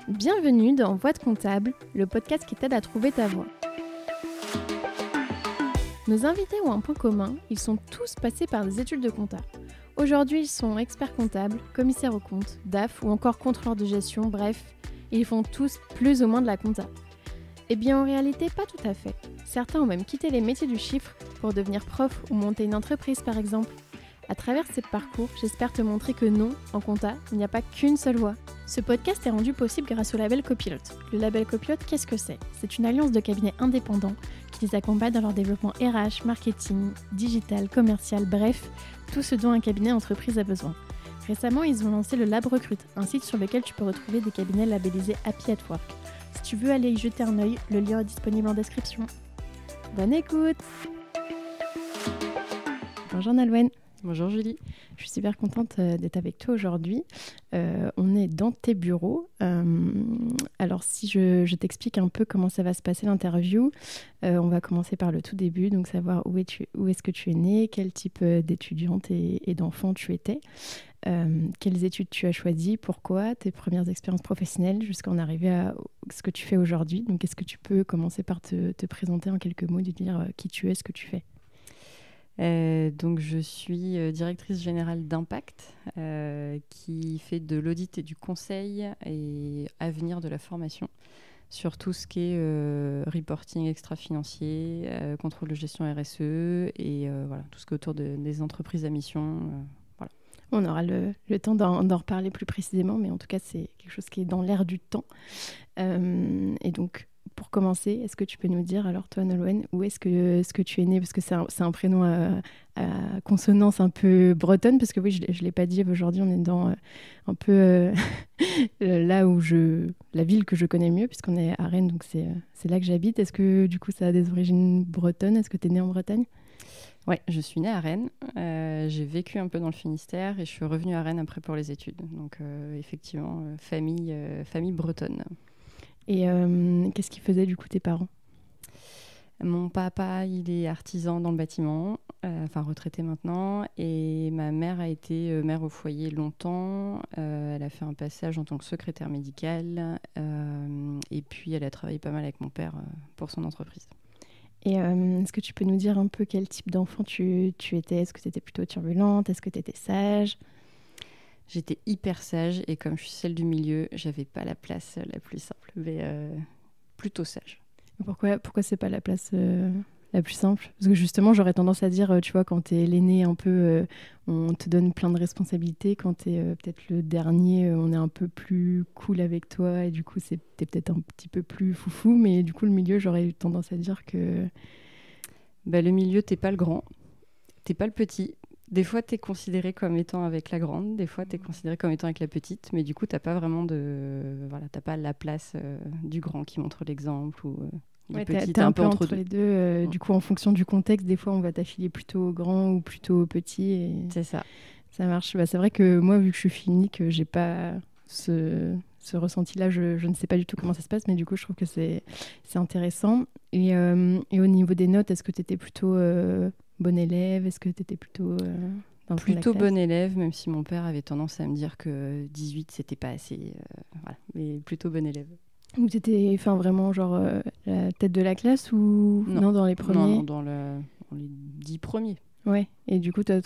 Bienvenue dans Voix de comptable, le podcast qui t'aide à trouver ta voie. Nos invités ont un point commun, ils sont tous passés par des études de compta. Aujourd'hui, ils sont experts comptables, commissaires aux comptes, DAF ou encore contrôleurs de gestion, bref, ils font tous plus ou moins de la compta. Eh bien en réalité, pas tout à fait. Certains ont même quitté les métiers du chiffre pour devenir prof ou monter une entreprise par exemple. À travers ces parcours, j'espère te montrer que non, en compta, il n'y a pas qu'une seule voie. Ce podcast est rendu possible grâce au label Copilote. Le label Copilote, qu'est-ce que c'est ? C'est une alliance de cabinets indépendants qui les accompagne dans leur développement RH, marketing, digital, commercial, bref, tout ce dont un cabinet entreprise a besoin. Récemment, ils ont lancé le Lab Recrute, un site sur lequel tu peux retrouver des cabinets labellisés Happy at Work. Si tu veux aller y jeter un œil, le lien est disponible en description. Bonne écoute ! Bonjour Nolwenn. Bonjour Julie. Je suis super contente d'être avec toi aujourd'hui. On est dans tes bureaux. Alors si je t'explique un peu comment ça va se passer l'interview, on va commencer par le tout début, donc savoir où est-ce que tu es née, quel type d'étudiante et d'enfant tu étais, quelles études tu as choisies, pourquoi, tes premières expériences professionnelles jusqu'à en arriver à ce que tu fais aujourd'hui. Donc est-ce que tu peux commencer par te présenter en quelques mots, de dire qui tu es, ce que tu fais ? Donc je suis directrice générale d'Impact qui fait de l'audit et du conseil et avenir de la formation sur tout ce qui est reporting extra-financier, contrôle de gestion RSE et voilà, tout ce qui est autour des entreprises à mission. Voilà. On aura le temps d'en reparler plus précisément, mais en tout cas c'est quelque chose qui est dans l'air du temps. Et donc pour commencer, est-ce que tu peux nous dire, alors toi Nolwenn, où est-ce que tu es née ? Parce que c'est un prénom à consonance un peu bretonne, parce que oui, je ne l'ai pas dit, aujourd'hui on est dans un peu là où la ville que je connais mieux, puisqu'on est à Rennes, donc c'est là que j'habite. Est-ce que du coup ça a des origines bretonnes ? Est-ce que tu es née en Bretagne ? Oui, je suis née à Rennes. J'ai vécu un peu dans le Finistère et je suis revenue à Rennes après pour les études. Donc effectivement, famille bretonne. Et qu'est-ce qu'ils faisaient du coup tes parents ? Mon papa, il est artisan dans le bâtiment, retraité maintenant. Et ma mère a été mère au foyer longtemps. Elle a fait un passage en tant que secrétaire médicale. Et puis, elle a travaillé pas mal avec mon père pour son entreprise. Et est-ce que tu peux nous dire un peu quel type d'enfant tu étais ? Est-ce que tu étais plutôt turbulente ? Est-ce que tu étais sage ? J'étais hyper sage et comme je suis celle du milieu, j'avais pas la place la plus simple, mais plutôt sage. Pourquoi c'est pas la place la plus simple ? Parce que justement, j'aurais tendance à dire, tu vois, quand t'es l'aîné un peu, on te donne plein de responsabilités. Quand t'es peut-être le dernier, on est un peu plus cool avec toi et du coup, t'es peut-être un petit peu plus foufou. Mais du coup, le milieu, j'aurais eu tendance à dire que... Le milieu, t'es pas le grand, t'es pas le petit. Des fois, tu es considéré comme étant avec la grande, des fois, tu es considéré comme étant avec la petite, mais du coup, tu n'as pas vraiment t'as pas la place du grand qui montre l'exemple ou du petit. T'es un peu entre les deux. Du coup, en fonction du contexte, des fois, on va t'affiler plutôt au grand ou plutôt au petit. Et c'est ça. Ça marche. C'est vrai que moi, vu que je suis fille unique, j'ai pas ce ressenti-là. Je ne sais pas du tout comment ça se passe, mais du coup, je trouve que c'est intéressant. Et au niveau des notes, est-ce que tu étais plutôt... bonne élève ? Est-ce que tu étais plutôt dans plutôt bonne élève, même si mon père avait tendance à me dire que 18, c'était pas assez. Voilà, mais plutôt bonne élève. Ou tu étais vraiment genre la tête de la classe ou non dans les premiers ? Non, dans les 10 premiers. Ouais, et du coup, tu as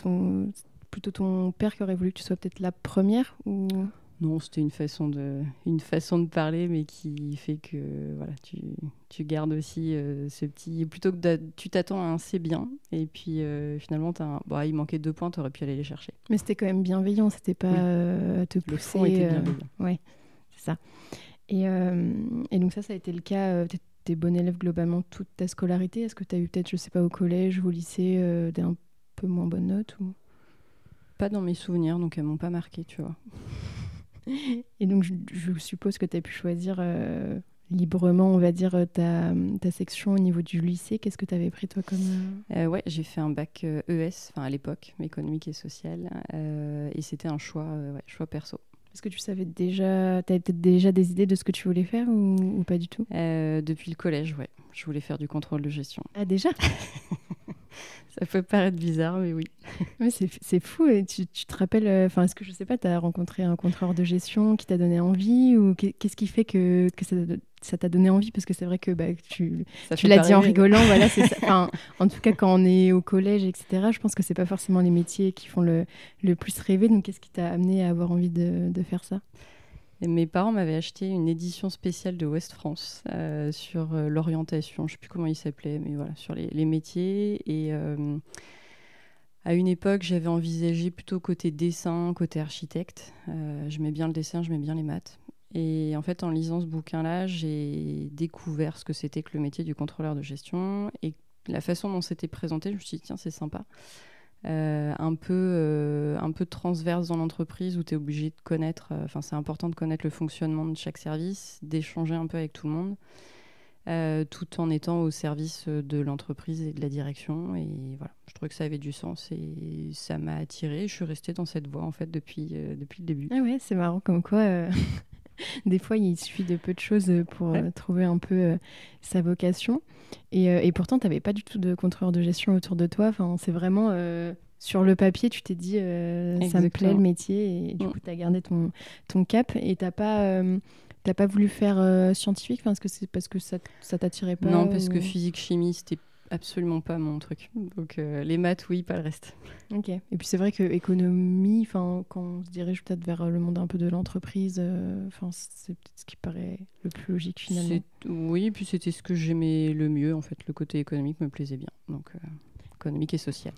plutôt ton père qui aurait voulu que tu sois peut-être la première ou... Non, c'était une façon de parler, mais qui fait que voilà, tu gardes aussi ce petit... Plutôt que tu t'attends à un c'est bien, et puis finalement, il manquait 2 points, tu aurais pu aller les chercher. Mais c'était quand même bienveillant, c'était pas te pousser... Le fond était bienveillant. Ouais, c'est ça. Et donc ça a été le cas, t'es bonne élève globalement toute ta scolarité. Est-ce que tu as eu peut-être, je sais pas, au collège ou au lycée, des un peu moins bonnes notes ou... Pas dans mes souvenirs, donc elles m'ont pas marqué, tu vois. Et donc, je suppose que tu as pu choisir librement, on va dire, ta section au niveau du lycée. Qu'est-ce que tu avais pris, toi, comme... Ouais, j'ai fait un bac ES, à l'époque, économique et social. Et c'était un choix perso. Est-ce que tu savais déjà... Tu avais peut-être déjà des idées de ce que tu voulais faire ou pas du tout ? Depuis le collège, ouais. Je voulais faire du contrôle de gestion. Ah, déjà ? Ça peut paraître bizarre, mais oui. Ouais, c'est fou. Et tu te rappelles, est-ce que je sais pas, tu as rencontré un contrôleur de gestion qui t'a donné envie ou qu'est-ce qui fait que ça t'a donné envie? Parce que c'est vrai que tu l'as dit en rigolant, voilà, c'est ça. Enfin, en tout cas, quand on est au collège, etc., je pense que c'est pas forcément les métiers qui font le plus rêver. Donc, qu'est-ce qui t'a amené à avoir envie de faire ça? Et mes parents m'avaient acheté une édition spéciale de Ouest France sur l'orientation. Je ne sais plus comment il s'appelait, mais voilà, sur les métiers. Et à une époque, j'avais envisagé plutôt côté dessin, côté architecte. J'aimais bien le dessin, j'aimais bien les maths. Et en fait, en lisant ce bouquin-là, j'ai découvert ce que c'était que le métier du contrôleur de gestion. Et la façon dont c'était présenté, je me suis dit, tiens, c'est sympa. Un peu transverse dans l'entreprise où tu es obligé de connaître, c'est important de connaître le fonctionnement de chaque service, d'échanger un peu avec tout le monde, tout en étant au service de l'entreprise et de la direction. Et voilà, je trouvais que ça avait du sens et ça m'a attirée. Je suis restée dans cette voie en fait depuis le début. Ah ouais, c'est marrant comme quoi des fois il suffit de peu de choses pour trouver un peu sa vocation. Et pourtant, tu n'avais pas du tout de contrôleur de gestion autour de toi. Enfin, c'est vraiment sur le papier, tu t'es dit ça me plaît le métier et du coup, tu as gardé ton cap et tu n'as pas voulu faire scientifique. Est-ce que c'est parce que ça t'attirait pas? Non, parce que physique-chimie, c'était absolument pas mon truc. Donc les maths, oui, pas le reste. Ok. Et puis c'est vrai que économie, quand on se dirige peut-être vers le monde un peu de l'entreprise, c'est peut-être ce qui paraît le plus logique finalement. Oui, et puis c'était ce que j'aimais le mieux en fait. Le côté économique me plaisait bien. Donc économique et social.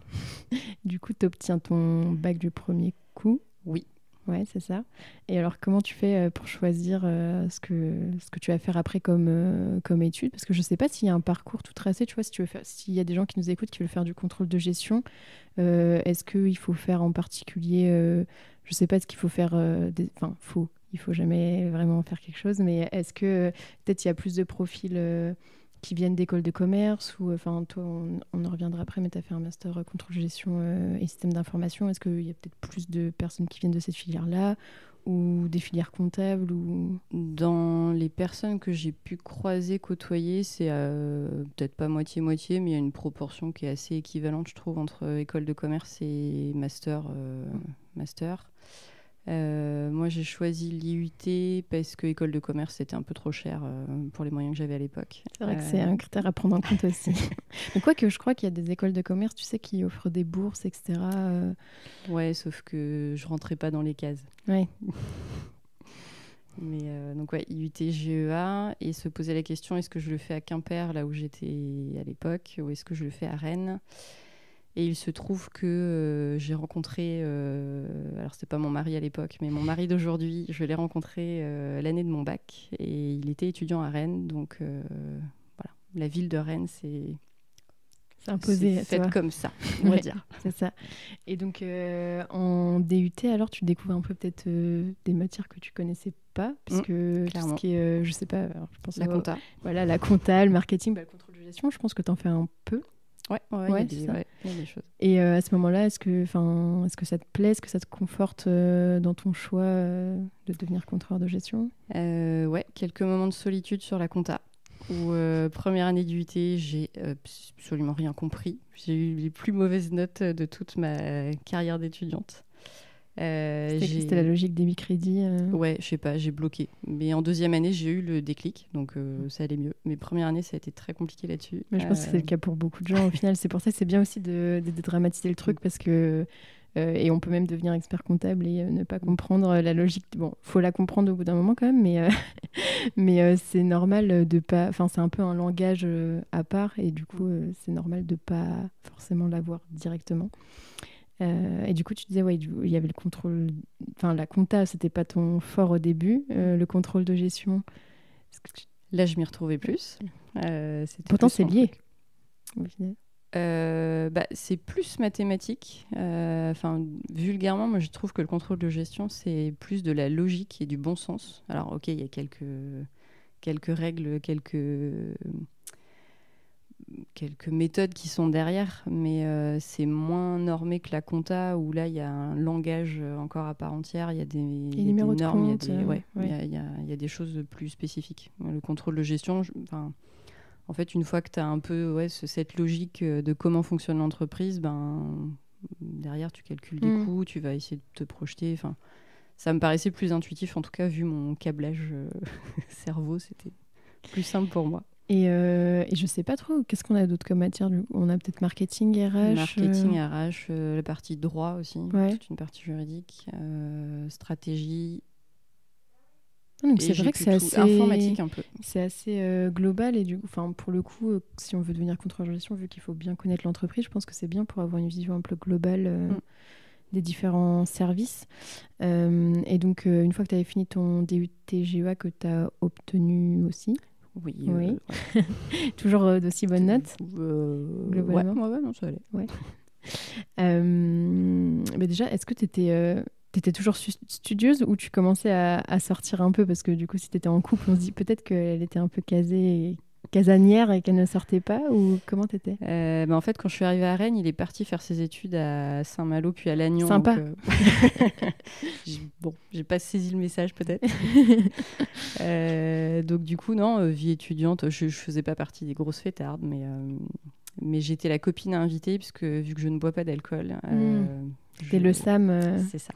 Du coup, tu obtiens ton bac du premier coup. Oui. Ouais, c'est ça. Et alors, comment tu fais pour choisir ce que tu vas faire après comme étude? Parce que je ne sais pas s'il y a un parcours tout tracé. Tu vois, s'il y a des gens qui nous écoutent qui veulent faire du contrôle de gestion, est-ce qu'il faut faire en particulier, je ne sais pas, est-ce qu'il faut faire il faut jamais vraiment faire quelque chose, mais est-ce que peut-être il y a plus de profils qui viennent d'écoles de commerce ou toi on en reviendra après, mais tu as fait un master contrôle de gestion et système d'information. Est-ce qu'il y a peut-être plus de personnes qui viennent de cette filière-là ou des filières comptables ou... Dans les personnes que j'ai pu croiser, côtoyer, c'est peut-être pas moitié-moitié, mais il y a une proportion qui est assez équivalente, je trouve, entre école de commerce et master. Moi, j'ai choisi l'IUT parce que école de commerce, c'était un peu trop cher pour les moyens que j'avais à l'époque. C'est vrai que c'est un critère à prendre en compte aussi. Mais quoique, je crois qu'il y a des écoles de commerce, tu sais, qui offrent des bourses, etc. Ouais, sauf que je rentrais pas dans les cases. Ouais. Mais donc, ouais, IUT, GEA, et se poser la question, est-ce que je le fais à Quimper, là où j'étais à l'époque, ou est-ce que je le fais à Rennes ? Et il se trouve que j'ai rencontré, alors c'était pas mon mari à l'époque, mais mon mari d'aujourd'hui, je l'ai rencontré l'année de mon bac et il était étudiant à Rennes, donc voilà, la ville de Rennes, c'est imposé, c'est fait comme ça, on va dire. C'est ça. Et donc en DUT, alors tu découvres un peu peut-être des matières que tu connaissais pas, puisque tout ce qui est, je sais pas, alors, je pense la compta. Voilà, la compta, le marketing, le contrôle de gestion, je pense que tu en fais un peu. Ouais, il y a des choses. Et à ce moment-là, est-ce que ça te plaît? Est-ce que ça te conforte dans ton choix de devenir contrôleur de gestion? Ouais, quelques moments de solitude sur la compta. Où première année d'UT, j'ai absolument rien compris. J'ai eu les plus mauvaises notes de toute ma carrière d'étudiante. C'était la logique des crédits. Ouais, je sais pas, j'ai bloqué. Mais en deuxième année, j'ai eu le déclic, donc ça allait mieux. Mais première année, ça a été très compliqué là-dessus. Mais je pense que c'est le cas pour beaucoup de gens au final. C'est pour ça que c'est bien aussi de dramatiser le truc parce que et on peut même devenir expert comptable et ne pas comprendre la logique. Bon, faut la comprendre au bout d'un moment quand même, mais c'est normal de pas. Enfin, c'est un peu un langage à part et du coup, c'est normal de pas forcément l'avoir directement. Et du coup, tu disais, ouais, il y avait le contrôle. Enfin, la compta, c'était pas ton fort au début. Le contrôle de gestion. Là, je m'y retrouvais plus. Pourtant, c'est lié. Au final. C'est plus mathématique. Vulgairement, moi, je trouve que le contrôle de gestion, c'est plus de la logique et du bon sens. Alors, ok, il y a quelques règles, quelques méthodes qui sont derrière, mais c'est moins normé que la compta, où là, il y a un langage encore à part entière, il y a des normes, il y a des choses plus spécifiques. Le contrôle de gestion, en fait, une fois que tu as un peu cette logique de comment fonctionne l'entreprise, derrière, tu calcules des coûts, tu vas essayer de te projeter. Enfin, ça me paraissait plus intuitif, en tout cas, vu mon câblage cerveau, c'était plus simple pour moi. Et je sais pas trop, qu'est-ce qu'on a d'autre comme matière? On a peut-être marketing, RH. Marketing, RH, la partie droit aussi, toute une partie juridique, stratégie. Donc c'est vrai que c'est assez informatique un peu. C'est assez global et pour le coup, si on veut devenir contrôleur de gestion, vu qu'il faut bien connaître l'entreprise, je pense que c'est bien pour avoir une vision un peu globale des différents services. Et donc une fois que tu avais fini ton DUT GEA que tu as obtenu aussi. Oui. Toujours d'aussi bonnes notes globalement. Ouais, non, ça allait. Ouais. Mais déjà, est-ce que tu étais toujours studieuse ou tu commençais à sortir un peu? Parce que du coup, si tu étais en couple, on se dit peut-être qu'elle était un peu casanière et qu'elle ne sortait pas, ou comment tu étais? En fait, quand je suis arrivée à Rennes, il est parti faire ses études à Saint-Malo puis à Lannion. Sympa. Donc, j'ai pas saisi le message peut-être. Donc du coup, non, vie étudiante, je faisais pas partie des grosses fêtardes, mais j'étais la copine à inviter, puisque vu que je ne bois pas d'alcool... C'était le Sam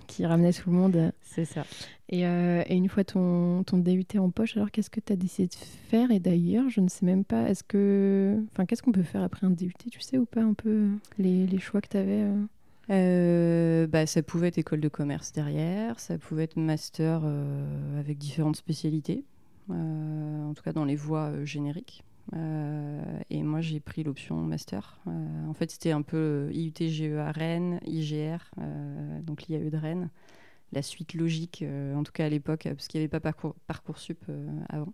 qui ramenait tout le monde. C'est ça. Et une fois ton DUT en poche, alors qu'est-ce que tu as décidé de faire? Et d'ailleurs, je ne sais même pas, qu'est-ce qu'on peut faire après un DUT? Tu sais ou pas un peu les choix que tu avais? Ça pouvait être école de commerce derrière, ça pouvait être master avec différentes spécialités, en tout cas dans les voies génériques. Et moi, j'ai pris l'option master. En fait, c'était un peu IUT GEA Rennes, IGR, donc l'IAE de Rennes. La suite logique, en tout cas à l'époque, parce qu'il n'y avait pas Parcoursup avant.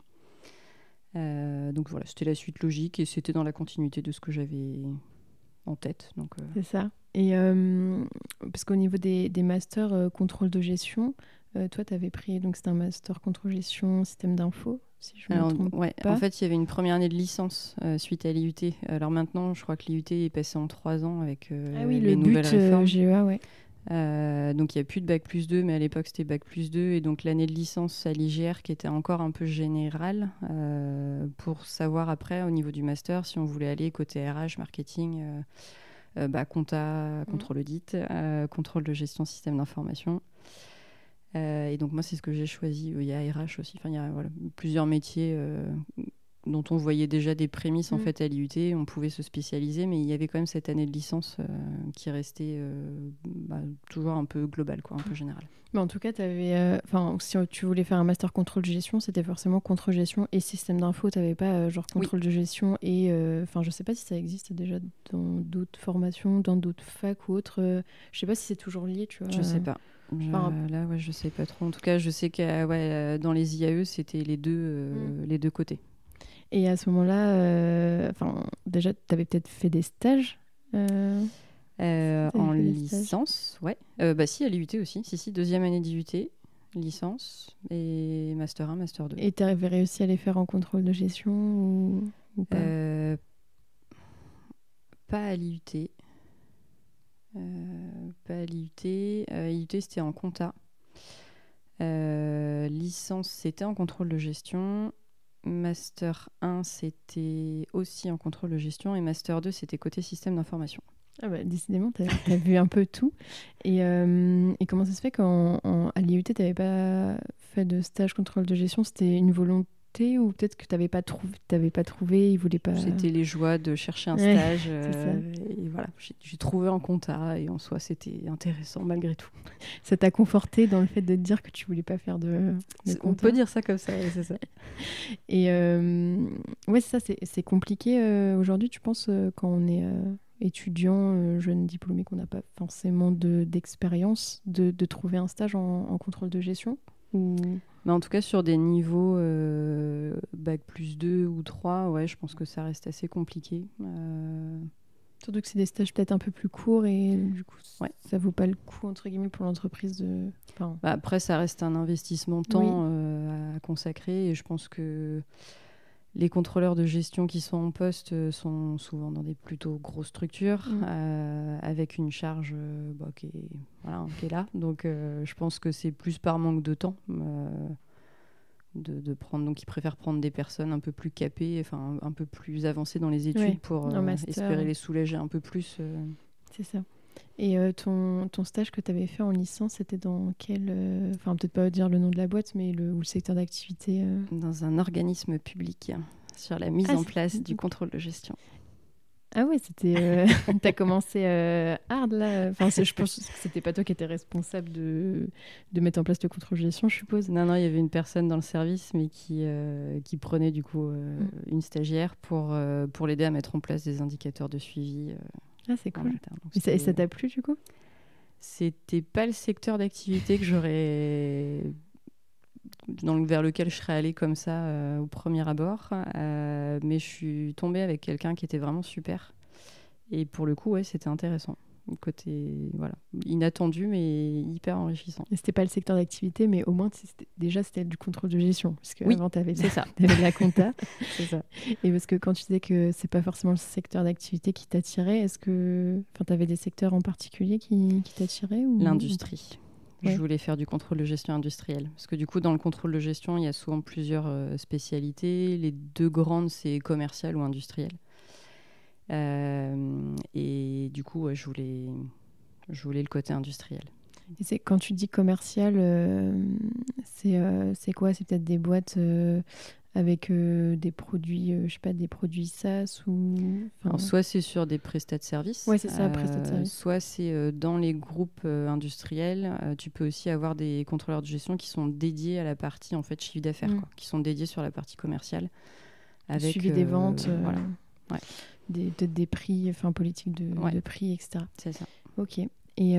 Donc voilà, c'était la suite logique et c'était dans la continuité de ce que j'avais en tête. Donc, C'est ça. Et parce qu'au niveau des masters contrôle de gestion, toi, tu avais pris, donc c'était un master contrôle gestion système d'info, si je ne me trompe pas. En fait, il y avait une première année de licence suite à l'IUT. Alors maintenant, je crois que l'IUT est passé en 3 ans avec les nouvelles réformes. GEA, ouais. Donc il n'y a plus de bac plus 2, mais à l'époque c'était bac plus 2. Et donc l'année de licence à l'IGR qui était encore un peu générale pour savoir après au niveau du master si on voulait aller côté RH, marketing, compta, contrôle audit, contrôle de gestion système d'information. Et donc moi c'est ce que j'ai choisi. Il y a RH aussi, il y a plusieurs métiers dont on voyait déjà des prémices en fait à l'IUT, on pouvait se spécialiser, mais il y avait quand même cette année de licence qui restait toujours un peu globale, un peu générale. Mais en tout cas, si tu voulais faire un master contrôle de gestion, c'était forcément contrôle de gestion et système d'info. Tu n'avais pas contrôle de gestion et... je ne sais pas si ça existe déjà dans d'autres formations, dans d'autres facs ou autres. Je ne sais pas si c'est toujours lié, tu vois. Je ne sais pas. Là, je ne sais pas trop. En tout cas, je sais que dans les IAE, c'était les deux côtés. Et à ce moment-là, déjà, tu avais peut-être fait des stages en licence, ouais. Si, à l'IUT aussi. Si, deuxième année d'IUT, licence et Master 1, Master 2. Et tu avais réussi à les faire en contrôle de gestion ou pas? Pas à l'IUT. IUT, c'était en compta. Licence, c'était en contrôle de gestion. Master 1, c'était aussi en contrôle de gestion. Et Master 2, c'était côté système d'information. Ah bah, décidément, tu as vu un peu tout. Et comment ça se fait qu'à l'IUT, tu n'avais pas fait de stage contrôle de gestion? C'était une volonté ou peut-être que tu n'avais pas trouvé, ils voulaient pas... C'était les joies de chercher un stage. Et voilà, j'ai trouvé en compta et en soi, c'était intéressant malgré tout. Ça t'a conforté dans le fait de te dire que tu voulais pas faire de compta? On peut dire ça comme ça, c'est ça. Et c'est ça, c'est compliqué aujourd'hui, tu penses, quand on est... étudiant, jeune diplômé, qu'on n'a pas forcément d'expérience, de trouver un stage en contrôle de gestion ou... Mais en tout cas, sur des niveaux bac plus 2 ou 3, je pense que ça reste assez compliqué. Surtout que c'est des stages peut-être un peu plus courts et du coup, ça vaut pas le coup, entre guillemets, pour l'entreprise de... Après, ça reste un investissement de temps à consacrer et je pense que les contrôleurs de gestion qui sont en poste sont souvent dans des plutôt grosses structures avec une charge qui est là. Donc, je pense que c'est plus par manque de temps de prendre. Donc, ils préfèrent prendre des personnes un peu plus capées, enfin un peu plus avancées dans les études pour espérer les soulager un peu plus. C'est ça. Et ton stage que tu avais fait en licence, c'était dans quel... Enfin, peut-être pas dire le nom de la boîte, mais ou le secteur d'activité Dans un organisme public, sur la mise en place du contrôle de gestion. Ah ouais, c'était... T'as commencé hard, là. Enfin, je pense que c'était pas toi qui étais responsable de mettre en place le contrôle de gestion, je suppose. Non, il y avait une personne dans le service, mais qui prenait du coup une stagiaire pour l'aider à mettre en place des indicateurs de suivi. Ah, c'est cool. Et ça t'a plu, du coup? C'était pas le secteur d'activité que vers lequel je serais allée comme ça au premier abord. Mais je suis tombée avec quelqu'un qui était vraiment super. Et pour le coup, ouais, c'était intéressant. Côté inattendu, mais hyper enrichissant. Et c'était pas le secteur d'activité, mais au moins, c'était du contrôle de gestion. Parce qu'avant, t'avais de la compta. C'est ça. Et parce que quand tu disais que c'est pas forcément le secteur d'activité qui t'attirait, est-ce que t'avais des secteurs en particulier qui t'attiraient L'industrie. Ouais. Je voulais faire du contrôle de gestion industriel. Parce que du coup, dans le contrôle de gestion, il y a souvent plusieurs spécialités. Les deux grandes, c'est commercial ou industriel. Et du coup, je voulais le côté industriel. Et quand tu dis commercial, c'est quoi? C'est peut-être des boîtes avec des produits, je sais pas, des produits SaaS ou... Alors, soit c'est sur des prestats de services. Ouais, c'est ça, prestats de services. Soit c'est dans les groupes industriels. Tu peux aussi avoir des contrôleurs de gestion qui sont dédiés à la partie en fait chiffre d'affaires, qui sont dédiés sur la partie commerciale. Avec suivi des ventes. Voilà. Ouais. Des prix, politique de prix, etc. C'est ça. Ok. Et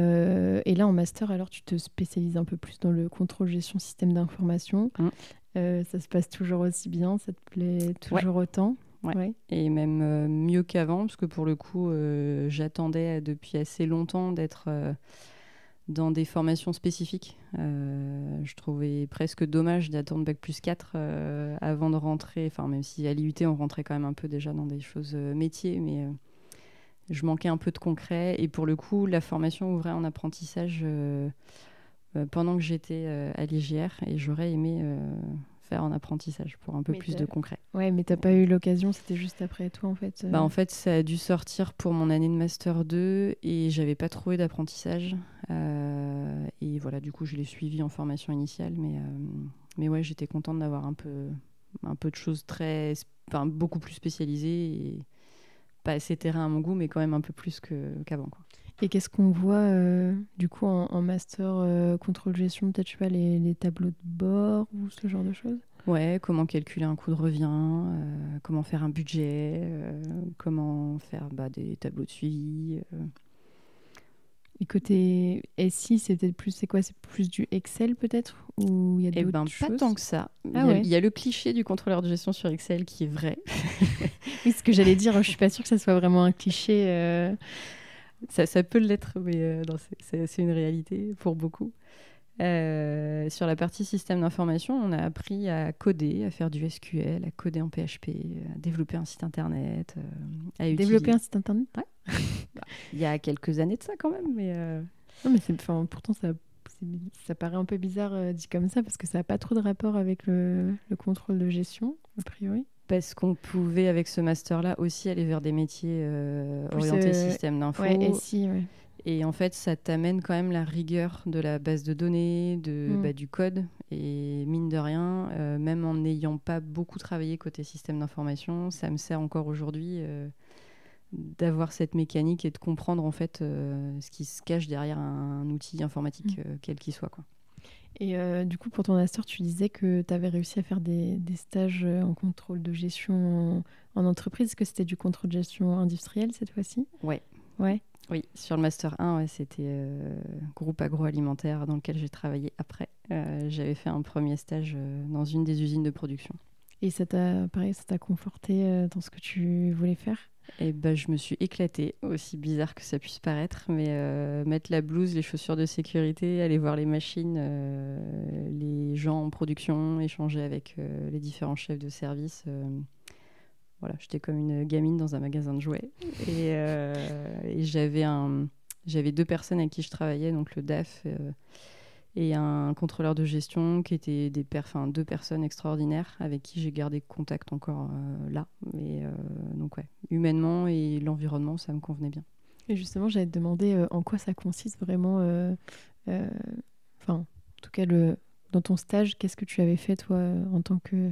là, en master, alors, tu te spécialises un peu plus dans le contrôle gestion système d'information. Ça se passe toujours aussi bien? Ça te plaît toujours autant? Ouais. Et même mieux qu'avant, parce que pour le coup, j'attendais depuis assez longtemps d'être dans des formations spécifiques. Je trouvais presque dommage d'attendre Bac+4 avant de rentrer, même si à l'IUT, on rentrait quand même un peu déjà dans des choses métiers, mais je manquais un peu de concret. Et pour le coup, la formation ouvrait en apprentissage pendant que j'étais à l'IGR, et j'aurais aimé faire en apprentissage pour un peu plus de concret. Ouais, mais t'as pas eu l'occasion, c'était juste après toi en fait. En fait, ça a dû sortir pour mon année de Master 2 et j'avais pas trouvé d'apprentissage. Et voilà, du coup, je l'ai suivi en formation initiale. Mais ouais, j'étais contente d'avoir un peu de choses beaucoup plus spécialisées et pas assez terrain à mon goût, mais quand même un peu plus qu'avant, quoi. Et qu'est-ce qu'on voit du coup en master contrôle gestion, peut-être, je sais pas, les tableaux de bord ou ce genre de choses? Ouais, comment calculer un coût de revient, comment faire un budget, comment faire des tableaux de suivi. Et côté SI, c'est quoi? C'est plus du Excel peut-être? Ou il y a d'autres choses? Pas tant que ça. Il y a le cliché du contrôleur de gestion sur Excel qui est vrai. Oui, ce que j'allais dire, je suis pas sûre que ça soit vraiment un cliché. Ça peut l'être, mais c'est une réalité pour beaucoup. Sur la partie système d'information, on a appris à coder, à faire du SQL, à coder en PHP, à développer un site internet. Développer un site internet? Ouais. Il y a quelques années de ça quand même. Mais Non, mais pourtant, ça paraît un peu bizarre dit comme ça, parce que ça n'a pas trop de rapport avec le contrôle de gestion, a priori. Parce qu'on pouvait, avec ce master-là, aussi aller vers des métiers orientés système d'info. Ouais, SI, ouais. Et en fait, ça t'amène quand même la rigueur de la base de données, du code. Et mine de rien, même en n'ayant pas beaucoup travaillé côté système d'information, ça me sert encore aujourd'hui d'avoir cette mécanique et de comprendre en fait ce qui se cache derrière un outil informatique, quel qu'il soit, quoi. Et du coup, pour ton master, tu disais que tu avais réussi à faire des stages en contrôle de gestion en entreprise. Est-ce que c'était du contrôle de gestion industriel cette fois-ci? Ouais. Oui, sur le Master 1, c'était groupe agroalimentaire dans lequel j'ai travaillé après. J'avais fait un premier stage dans une des usines de production. Et ça t'a conforté dans ce que tu voulais faire? Et je me suis éclatée, aussi bizarre que ça puisse paraître, mais mettre la blouse, les chaussures de sécurité, aller voir les machines, les gens en production, échanger avec les différents chefs de service. Voilà, j'étais comme une gamine dans un magasin de jouets. Et j'avais deux personnes avec qui je travaillais, donc le DAF et un contrôleur de gestion qui était deux personnes extraordinaires avec qui j'ai gardé contact encore là. Et donc ouais, humainement et l'environnement, ça me convenait bien. Et justement, j'allais te demander en quoi ça consiste vraiment. En tout cas, dans ton stage, qu'est-ce que tu avais fait toi en tant que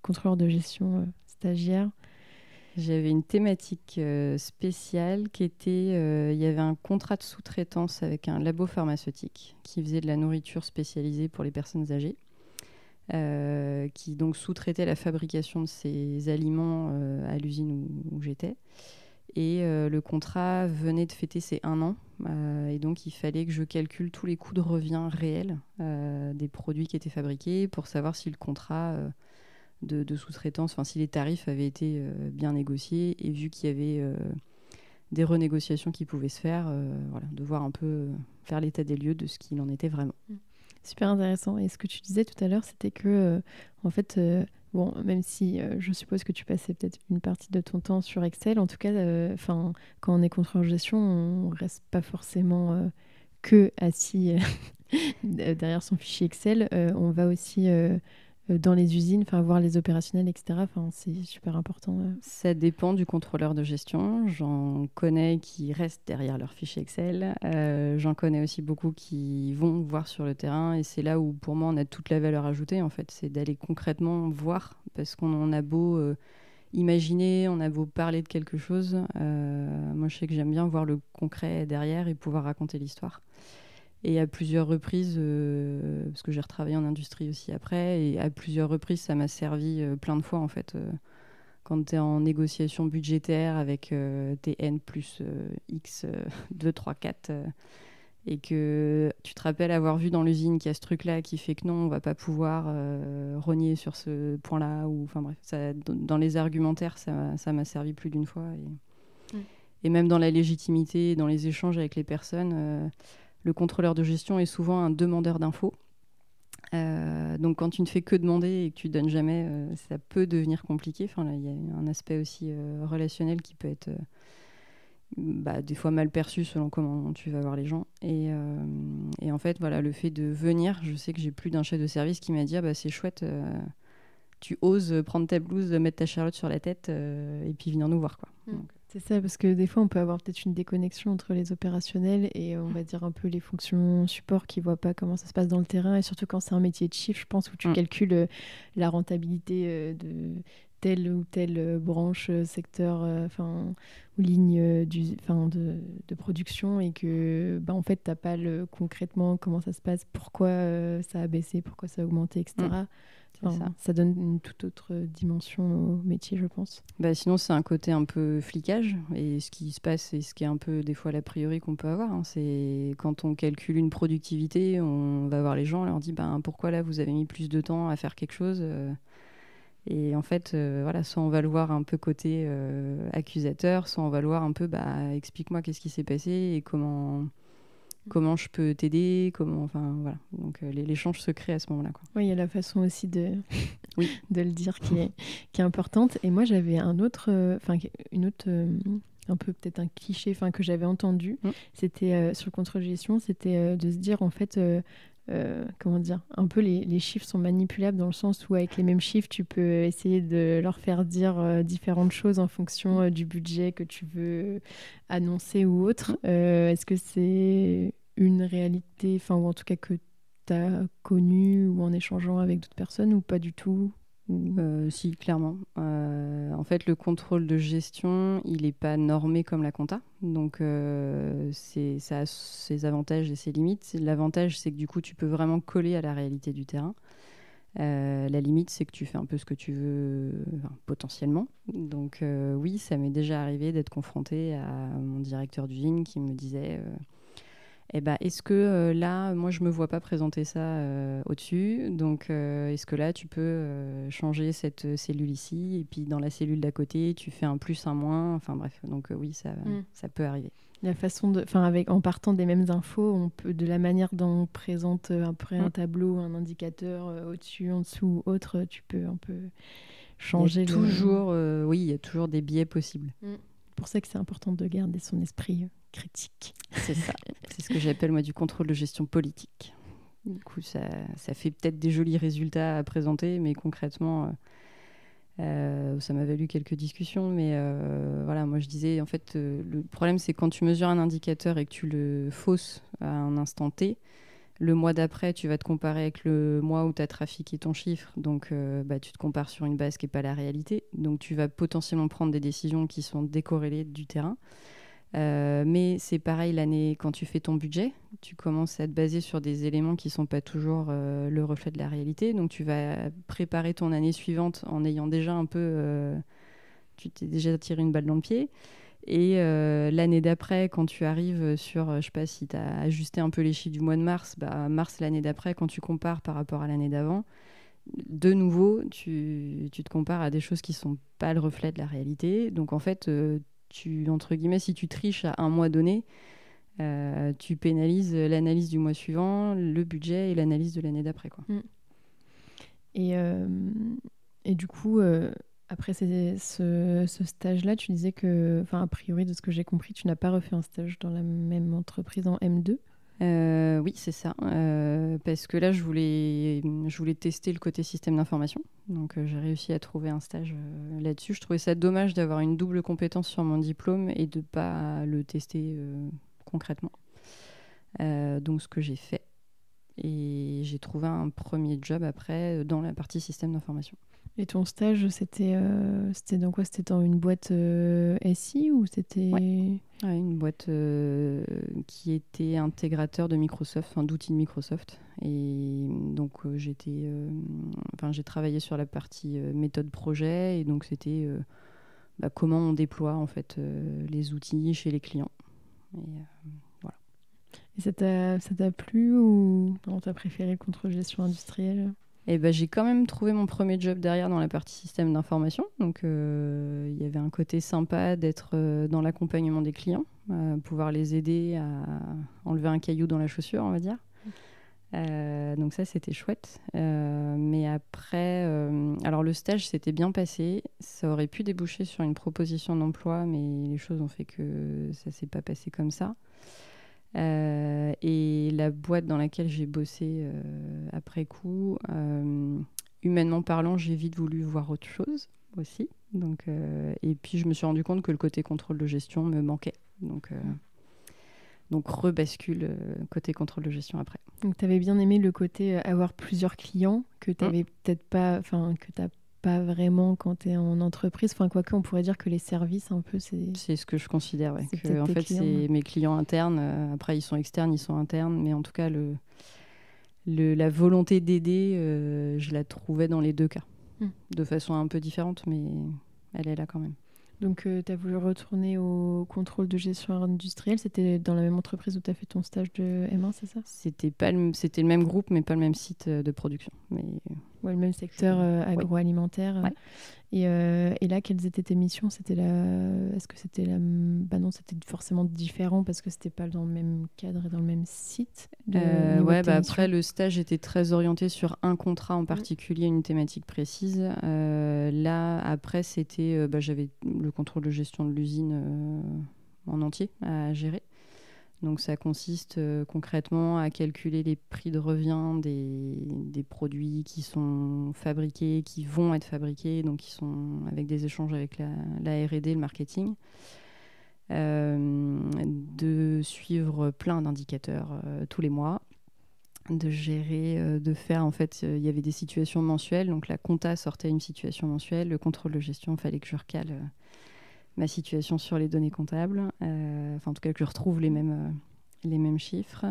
contrôleur de gestion stagiaire? J'avais une thématique spéciale qui était, il y avait un contrat de sous-traitance avec un labo pharmaceutique qui faisait de la nourriture spécialisée pour les personnes âgées, qui donc sous-traitait la fabrication de ces aliments à l'usine où j'étais. Et le contrat venait de fêter ses 1 an, et donc il fallait que je calcule tous les coûts de revient réels des produits qui étaient fabriqués pour savoir si le contrat... de sous-traitance, si les tarifs avaient été bien négociés, et vu qu'il y avait des renégociations qui pouvaient se faire, de voir un peu, faire l'état des lieux de ce qu'il en était vraiment. Super intéressant. Et ce que tu disais tout à l'heure, c'était que, en fait, même si je suppose que tu passais peut-être une partie de ton temps sur Excel, en tout cas, quand on est contrôleur de gestion, on ne reste pas forcément que assis derrière son fichier Excel. On va aussi... dans les usines, voir les opérationnels, etc. C'est super important. Ça dépend du contrôleur de gestion. J'en connais qui restent derrière leur fichier Excel. J'en connais aussi beaucoup qui vont voir sur le terrain. Et c'est là où, pour moi, on a toute la valeur ajoutée, en fait. C'est d'aller concrètement voir. Parce qu'on a beau imaginer, on a beau parler de quelque chose. Moi, je sais que j'aime bien voir le concret derrière et pouvoir raconter l'histoire. Et à plusieurs reprises, parce que j'ai retravaillé en industrie aussi après, et à plusieurs reprises, ça m'a servi plein de fois, en fait. Quand tu es en négociation budgétaire avec tes N plus X 2, 3, 4, et que tu te rappelles avoir vu dans l'usine qu'il y a ce truc-là qui fait que non, on va pas pouvoir rogner sur ce point-là. Enfin bref, dans les argumentaires, ça m'a servi plus d'une fois. Et même dans la légitimité, dans les échanges avec les personnes... le contrôleur de gestion est souvent un demandeur d'infos. Donc, quand tu ne fais que demander et que tu ne donnes jamais, ça peut devenir compliqué. Là, il y a un aspect aussi relationnel qui peut être des fois mal perçu selon comment tu vas voir les gens. Et en fait, le fait de venir, je sais que j'ai plus d'un chef de service qui m'a dit c'est chouette, tu oses prendre ta blouse, mettre ta charlotte sur la tête et puis venir nous voir, quoi. Donc, c'est ça, parce que des fois, on peut avoir peut-être une déconnexion entre les opérationnels et on va dire un peu les fonctions support qui ne voient pas comment ça se passe dans le terrain. Et surtout quand c'est un métier de chiffre, je pense, où tu calcules la rentabilité de telle ou telle branche, secteur, ou ligne de production et que, en fait, tu n'as pas concrètement comment ça se passe, pourquoi ça a baissé, pourquoi ça a augmenté, etc. Ça donne une toute autre dimension au métier, je pense. Sinon, c'est un côté un peu flicage. Et ce qui se passe, et ce qui est un peu des fois l'a priori qu'on peut avoir, c'est quand on calcule une productivité, on va voir les gens, on leur dit pourquoi là vous avez mis plus de temps à faire quelque chose et en fait, soit on va le voir un peu côté accusateur, soit on va le voir un peu explique-moi qu'est-ce qui s'est passé et comment je peux t'aider, Donc l'échange se crée à ce moment-là, quoi. Oui, il y a la façon aussi de le dire qui est importante. Et moi, j'avais un autre, un peu peut-être un cliché que j'avais entendu. C'était sur le contrôle de gestion, c'était de se dire en fait, un peu les chiffres sont manipulables dans le sens où avec les mêmes chiffres, tu peux essayer de leur faire dire différentes choses en fonction du budget que tu veux annoncer ou autre. Est-ce que c'est une réalité, ou en tout cas que tu as connue ou en échangeant avec d'autres personnes ou pas du tout? Si, clairement. En fait, le contrôle de gestion, il n'est pas normé comme la compta. Donc, ça a ses avantages et ses limites. L'avantage, c'est que du coup, tu peux vraiment coller à la réalité du terrain. La limite, c'est que tu fais un peu ce que tu veux, potentiellement. Donc, oui, ça m'est déjà arrivé d'être confrontée à mon directeur d'usine qui me disait... est-ce que là, moi, je me vois pas présenter ça au-dessus. Donc, est-ce que là, tu peux changer cette cellule ici et puis dans la cellule d'à côté, tu fais un plus, un moins. Enfin bref, donc oui, ça peut arriver. La façon en partant des mêmes infos, on peut, de la manière dont on présente après un tableau, un indicateur au-dessus, en dessous, autre, tu peux un peu changer. Il y a toujours des biais possibles. C'est pour ça que c'est important de garder son esprit critique. C'est ça. C'est ce que j'appelle moi du contrôle de gestion politique. Du coup, ça fait peut-être des jolis résultats à présenter, mais concrètement, ça m'a valu quelques discussions. Mais voilà, moi je disais, en fait, le problème, c'est quand tu mesures un indicateur et que tu le fausses à un instant T, le mois d'après, tu vas te comparer avec le mois où tu as trafiqué ton chiffre. Donc, tu te compares sur une base qui n'est pas la réalité. Donc, tu vas potentiellement prendre des décisions qui sont décorrélées du terrain. Mais c'est pareil l'année, quand tu fais ton budget, tu commences à te baser sur des éléments qui ne sont pas toujours le reflet de la réalité. Donc, tu vas préparer ton année suivante en ayant déjà un peu... tu t'es déjà tiré une balle dans le pied. Et l'année d'après, quand tu arrives sur, je sais pas si tu as ajusté un peu les chiffres du mois de mars, mars l'année d'après, quand tu compares par rapport à l'année d'avant, de nouveau, tu te compares à des choses qui sont pas le reflet de la réalité. Donc en fait, entre guillemets, si tu triches à un mois donné, tu pénalises l'analyse du mois suivant, le budget et l'analyse de l'année d'après, quoi. Et du coup... Après ce stage-là, tu disais que, a priori, de ce que j'ai compris, tu n'as pas refait un stage dans la même entreprise en M2 ? Oui, c'est ça. Parce que là, je voulais tester le côté système d'information. Donc, j'ai réussi à trouver un stage là-dessus. Je trouvais ça dommage d'avoir une double compétence sur mon diplôme et de ne pas le tester concrètement. Donc, ce que j'ai fait. Et j'ai trouvé un premier job après dans la partie système d'information. Et ton stage, c'était dans quoi ? C'était dans une boîte SI ou c'était... Ouais, une boîte qui était intégrateur de Microsoft, d'outils de Microsoft. Et donc, j'ai travaillé sur la partie méthode projet. Et donc, c'était comment on déploie en fait, les outils chez les clients. Et voilà. Et ça t'a plu ou t'as préféré le contrôle-gestion industrielle ? Et j'ai quand même trouvé mon premier job derrière dans la partie système d'information. Donc, il y avait un côté sympa d'être dans l'accompagnement des clients, pouvoir les aider à enlever un caillou dans la chaussure, on va dire. Donc ça, c'était chouette. Mais après, alors le stage s'était bien passé. Ça aurait pu déboucher sur une proposition d'emploi, mais les choses ont fait que ça ne s'est pas passé comme ça. Et la boîte dans laquelle j'ai bossé après coup, humainement parlant, j'ai vite voulu voir autre chose aussi. Donc, et puis je me suis rendu compte que le côté contrôle de gestion me manquait. Donc rebascule côté contrôle de gestion après. Donc tu avais bien aimé le côté avoir plusieurs clients que tu n'avais peut-être pas, que tu n'as pas vraiment quand tu es en entreprise. Quoique on pourrait dire que les services un peu c'est ce que je considère, ouais. En fait clients. C'est mes clients internes. Après ils sont externes, ils sont internes, mais en tout cas la volonté d'aider, je la trouvais dans les deux cas, de façon un peu différente, mais elle est là quand même. Donc, tu as voulu retourner au contrôle de gestion industrielle. C'était dans la même entreprise où tu as fait ton stage de M1, c'est ça ? C'était le même groupe, mais pas le même site de production. Mais... Ouais, le même secteur agroalimentaire. Ouais. Et là, quelles étaient tes missions ? Est-ce que c'était non, c'était forcément différent parce que c'était pas dans le même cadre et dans le même site. Après, le stage était très orienté sur un contrat en particulier, une thématique précise. Là, après, c'était, j'avais le contrôle de gestion de l'usine en entier à gérer. Donc ça consiste concrètement à calculer les prix de revient des produits qui sont fabriqués, qui vont être fabriqués, donc qui sont avec des échanges avec la R&D, le marketing, de suivre plein d'indicateurs tous les mois, de gérer, de faire en fait, il y avait des situations mensuelles, donc la compta sortait une situation mensuelle, le contrôle de gestion, il fallait que je recale ma situation sur les données comptables, en tout cas que je retrouve les mêmes chiffres,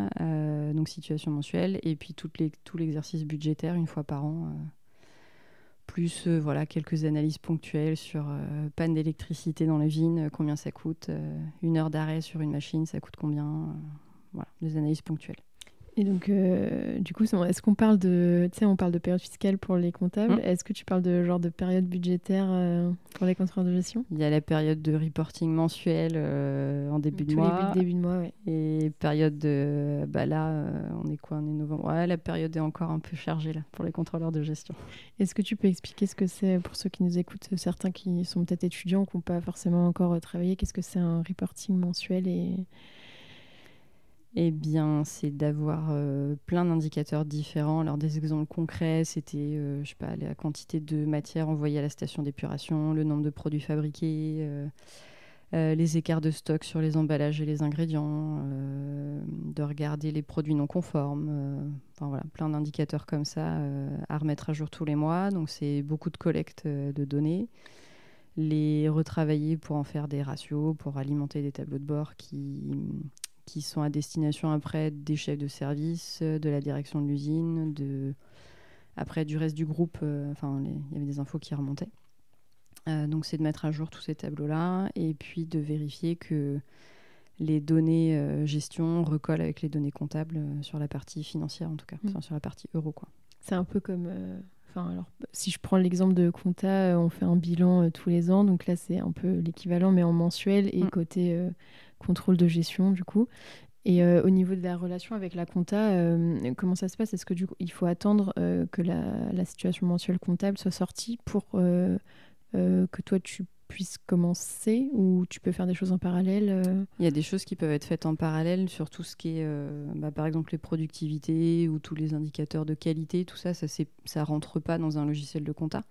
donc situation mensuelle, et puis tout l'exercice budgétaire une fois par an, plus quelques analyses ponctuelles sur panne d'électricité dans l'usine, combien ça coûte, 1 heure d'arrêt sur une machine, ça coûte combien, des analyses ponctuelles. Et donc, du coup, est-ce qu'on parle on parle de période fiscale pour les comptables. Est-ce que tu parles de période budgétaire pour les contrôleurs de gestion ? Il y a la période de reporting mensuel en début de mois. Début de mois, ouais. Et période de... là, on est quoi ? On est novembre. Ouais, la période est encore un peu chargée là, pour les contrôleurs de gestion. Est-ce que tu peux expliquer ce que c'est pour ceux qui nous écoutent, certains qui sont peut-être étudiants, qui n'ont pas forcément encore travaillé, qu'est-ce que c'est un reporting mensuel et... Eh bien, c'est d'avoir plein d'indicateurs différents. Alors, des exemples concrets, c'était, je sais pas, la quantité de matière envoyée à la station d'épuration, le nombre de produits fabriqués, les écarts de stock sur les emballages et les ingrédients, de regarder les produits non conformes. Enfin, voilà, plein d'indicateurs comme ça à remettre à jour tous les mois. Donc, c'est beaucoup de collecte de données. Les retravailler pour en faire des ratios, pour alimenter des tableaux de bord qui sont à destination après des chefs de service, de la direction de l'usine, après du reste du groupe. Il y avait des infos qui remontaient. Donc c'est de mettre à jour tous ces tableaux-là et puis de vérifier que les données gestion recollent avec les données comptables sur la partie financière en tout cas, sur la partie euro, quoi. C'est un peu comme... si je prends l'exemple de compta, on fait un bilan tous les ans, donc là c'est un peu l'équivalent mais en mensuel et côté contrôle de gestion du coup. Et au niveau de la relation avec la compta, comment ça se passe? Est-ce que du coup il faut attendre que la situation mensuelle comptable soit sortie pour que toi tu puisses commencer, ou tu peux faire des choses en parallèle? Il y a des choses qui peuvent être faites en parallèle sur tout ce qui est, par exemple, les productivités ou tous les indicateurs de qualité, tout ça, ça rentre pas dans un logiciel de compta.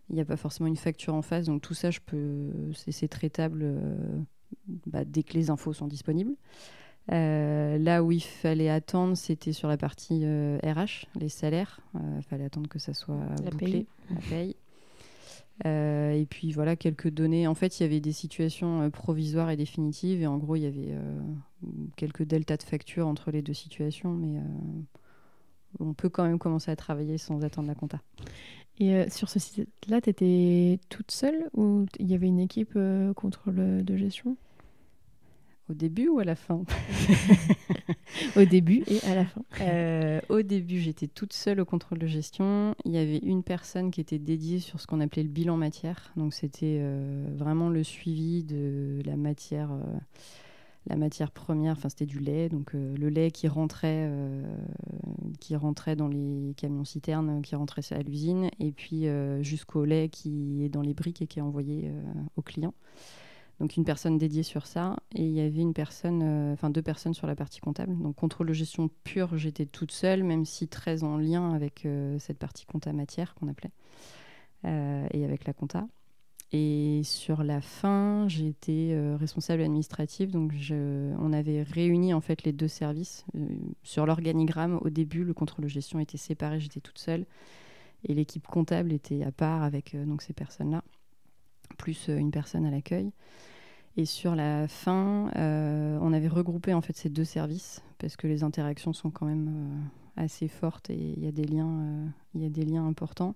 Il n'y a pas forcément une facture en face, donc tout ça, c'est traitable dès que les infos sont disponibles. Là où il fallait attendre, c'était sur la partie RH, les salaires. Il fallait attendre que ça soit bouclé, la paye. Et puis voilà, quelques données. En fait, il y avait des situations provisoires et définitives. Et en gros, il y avait quelques deltas de factures entre les deux situations. Mais on peut quand même commencer à travailler sans attendre la compta. Et sur ce site-là, tu étais toute seule ou il y avait une équipe contrôle de gestion? Au début ou à la fin? Au début et à la fin. Au début, j'étais toute seule au contrôle de gestion. Il y avait une personne qui était dédiée sur ce qu'on appelait le bilan matière. Donc, c'était vraiment le suivi de la matière première. Enfin, c'était du lait. Donc, le lait qui rentrait dans les camions-citernes, qui rentrait à l'usine. Et puis, jusqu'au lait qui est dans les briques et qui est envoyé aux clients. Donc une personne dédiée sur ça, et il y avait deux personnes sur la partie comptable. Donc contrôle de gestion pure, j'étais toute seule, même si très en lien avec cette partie compta matière qu'on appelait, et avec la compta. Et sur la fin, j'étais responsable administrative, donc on avait réuni en fait les deux services. Sur l'organigramme, au début, le contrôle de gestion était séparé, j'étais toute seule, et l'équipe comptable était à part avec donc ces personnes-là, plus une personne à l'accueil. Et sur la fin, on avait regroupé en fait ces deux services parce que les interactions sont quand même assez fortes et il y a des liens importants.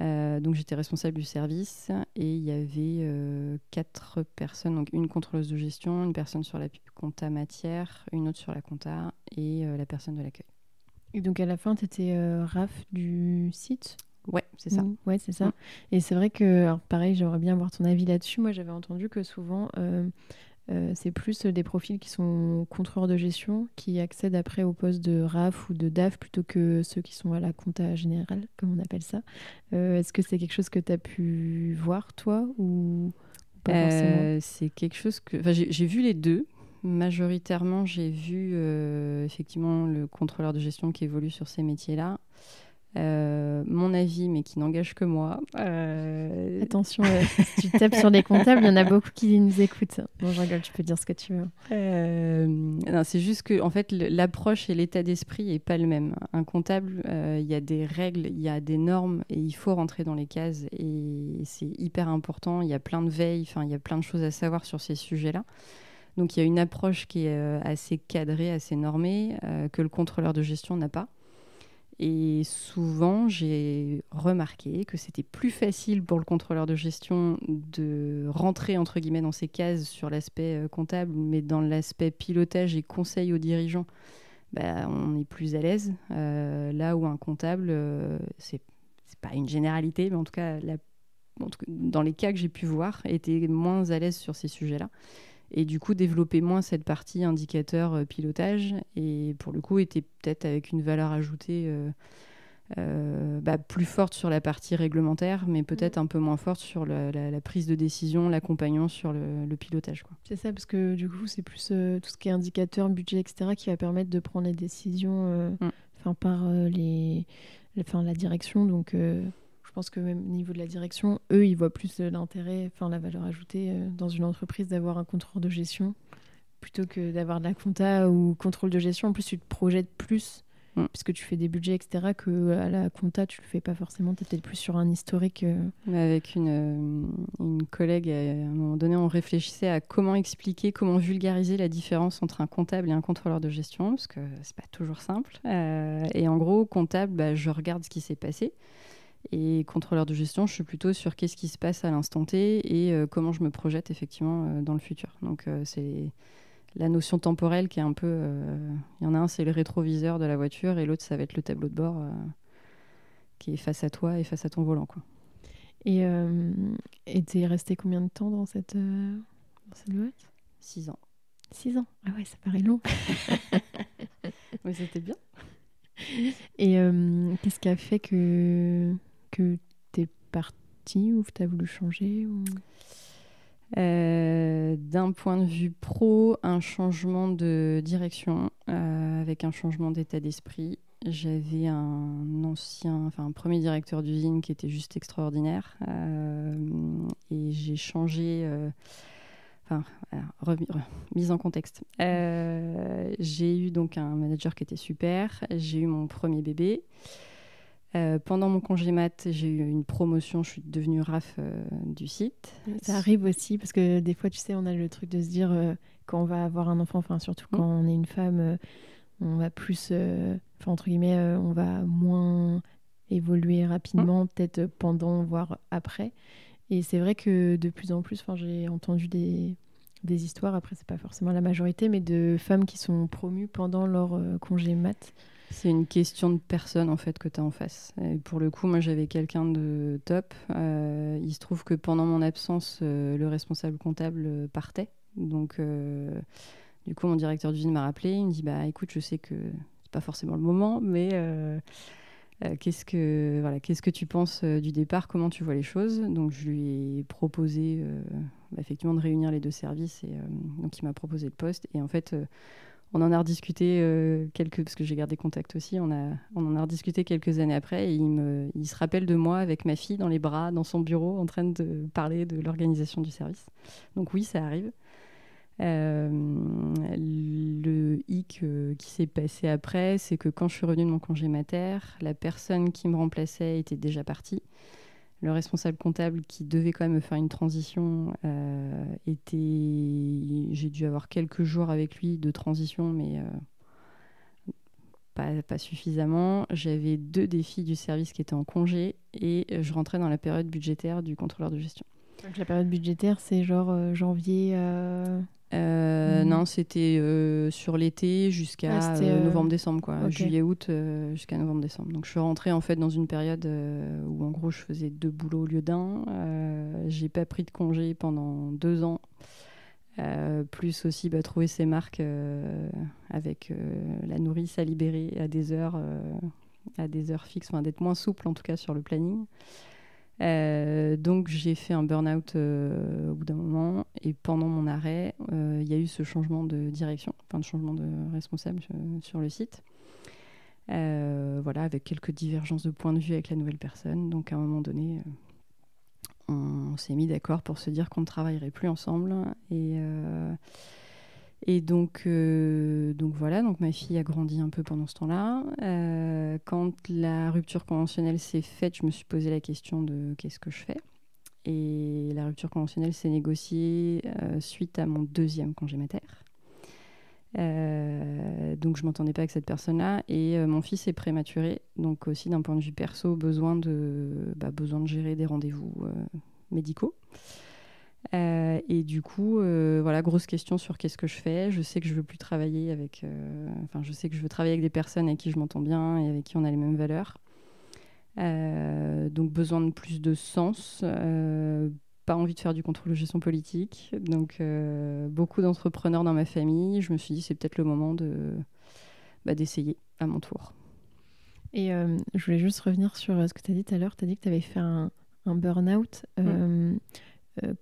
Donc j'étais responsable du service et il y avait 4 personnes, donc une contrôleuse de gestion, une personne sur la compta matière, une autre sur la compta et la personne de l'accueil. Et donc à la fin, tu étais RAF du site? Ouais, c'est ça. Ouais, c'est ça. Et c'est vrai que, alors pareil, j'aimerais bien avoir ton avis là-dessus. Moi, j'avais entendu que souvent, c'est plus des profils qui sont contrôleurs de gestion qui accèdent après au poste de RAF ou de DAF plutôt que ceux qui sont à la compta générale, comme on appelle ça. Est-ce que c'est quelque chose que tu as pu voir, toi, ou pas forcément? C'est quelque chose que... Enfin, j'ai vu les deux. Majoritairement, j'ai vu effectivement le contrôleur de gestion qui évolue sur ces métiers-là. Mon avis, mais qui n'engage que moi. Attention, si tu tapes sur les comptables, il y en a beaucoup qui nous écoutent. Bon, je rigole, tu peux dire ce que tu veux. Non, c'est juste que en fait, l'approche et l'état d'esprit n'est pas le même. Un comptable, il y a des règles, il y a des normes et il faut rentrer dans les cases. Et c'est hyper important. Il y a plein de veilles, il y a plein de choses à savoir sur ces sujets-là. Donc, il y a une approche qui est assez cadrée, assez normée, que le contrôleur de gestion n'a pas. Et souvent, j'ai remarqué que c'était plus facile pour le contrôleur de gestion de rentrer, entre guillemets, dans ces cases sur l'aspect comptable, mais dans l'aspect pilotage et conseil aux dirigeants, on est plus à l'aise. Là où un comptable, c'est pas une généralité, mais en tout cas, dans les cas que j'ai pu voir, était moins à l'aise sur ces sujets-là. Et du coup, développer moins cette partie indicateur pilotage, et pour le coup, était peut-être avec une valeur ajoutée plus forte sur la partie réglementaire, mais peut-être un peu moins forte sur la prise de décision, l'accompagnement sur le pilotage, quoi. C'est ça, parce que du coup, c'est plus tout ce qui est indicateur, budget, etc., qui va permettre de prendre les décisions par la direction. Donc, je pense que même au niveau de la direction, eux, ils voient plus l'intérêt, la valeur ajoutée dans une entreprise d'avoir un contrôleur de gestion plutôt que d'avoir de la compta ou contrôle de gestion. En plus, tu te projettes plus puisque tu fais des budgets, etc., que à la compta, tu le fais pas forcément. Tu es peut-être plus sur un historique. Avec une collègue, à un moment donné, on réfléchissait à comment expliquer, comment vulgariser la différence entre un comptable et un contrôleur de gestion, parce que c'est pas toujours simple. Et en gros, comptable, je regarde ce qui s'est passé. Et contrôleur de gestion, je suis plutôt sur qu'est-ce qui se passe à l'instant T et comment je me projette effectivement dans le futur. Donc c'est la notion temporelle qui est un peu... Il y en a un, c'est le rétroviseur de la voiture, et l'autre, ça va être le tableau de bord qui est face à toi et face à ton volant, quoi. Et t'es resté combien de temps dans cette boîte ? 6 ans. 6 ans. Ah ouais, ça paraît long. Mais c'était bien. Et qu'est-ce qui a fait que t'es partie ou que t'as voulu changer ou... D'un point de vue pro, un changement de direction avec un changement d'état d'esprit. J'avais un premier directeur d'usine qui était juste extraordinaire et j'ai changé. Mise en contexte. J'ai eu donc un manager qui était super. J'ai eu mon premier bébé. Pendant mon congé mat, j'ai eu une promotion, je suis devenue RAF du site. Ça arrive aussi, parce que des fois, tu sais, on a le truc de se dire, quand on va avoir un enfant, surtout quand on est une femme, on va plus, entre guillemets, on va moins évoluer rapidement, peut-être pendant, voire après. Et c'est vrai que de plus en plus, j'ai entendu des histoires, après, c'est pas forcément la majorité, mais de femmes qui sont promues pendant leur congé mat. C'est une question de personne en fait que tu as en face. Et pour le coup, moi j'avais quelqu'un de top. Il se trouve que pendant mon absence, le responsable comptable partait. Donc du coup, mon directeur d'usine m'a rappelé. Il me dit écoute, je sais que c'est pas forcément le moment, mais qu'est-ce que tu penses du départ ? Comment tu vois les choses ? Donc je lui ai proposé effectivement de réunir les deux services. Et donc il m'a proposé le poste. Et en fait, on en a rediscuté parce que j'ai gardé contact aussi. On en a rediscuté quelques années après. Et il se rappelle de moi avec ma fille dans les bras, dans son bureau, en train de parler de l'organisation du service. Donc oui, ça arrive. Le hic qui s'est passé après, c'est que quand je suis revenue de mon congé mater, la personne qui me remplaçait était déjà partie. Le responsable comptable qui devait quand même me faire une transition j'ai dû avoir quelques jours avec lui de transition, mais pas suffisamment. J'avais 2 des filles du service qui étaient en congé et je rentrais dans la période budgétaire du contrôleur de gestion. Donc la période budgétaire, c'est genre janvier Non, c'était sur l'été jusqu'à novembre-décembre, quoi. Okay. Juillet-août jusqu'à novembre-décembre. Donc je suis rentrée en fait dans une période où en gros je faisais 2 boulots au lieu d'un. J'ai pas pris de congé pendant 2 ans. Plus aussi trouver ses marques avec la nourrice à libérer à des heures fixes, d'être moins souple en tout cas sur le planning. Donc j'ai fait un burn-out au bout d'un moment, et pendant mon arrêt, il y a eu ce changement de direction, de changement de responsable sur le site. Avec quelques divergences de points de vue avec la nouvelle personne. Donc à un moment donné, on s'est mis d'accord pour se dire qu'on ne travaillerait plus ensemble. Et donc ma fille a grandi un peu pendant ce temps-là. Quand la rupture conventionnelle s'est faite, je me suis posé la question de qu'est-ce que je fais. Et la rupture conventionnelle s'est négociée suite à mon 2e congé mater. Donc je ne m'entendais pas avec cette personne-là. Et mon fils est prématuré. Donc aussi d'un point de vue perso, besoin de gérer des rendez-vous médicaux. Et du coup, grosse question sur qu'est-ce que je fais. Je sais que je veux plus travailler avec... je sais que je veux travailler avec des personnes avec qui je m'entends bien et avec qui on a les mêmes valeurs. Donc besoin de plus de sens. Pas envie de faire du contrôle de gestion politique. Donc beaucoup d'entrepreneurs dans ma famille. Je me suis dit c'est peut-être le moment d'essayer à mon tour. Et je voulais juste revenir sur ce que tu as dit tout à l'heure. Tu as dit que tu avais fait un burn-out.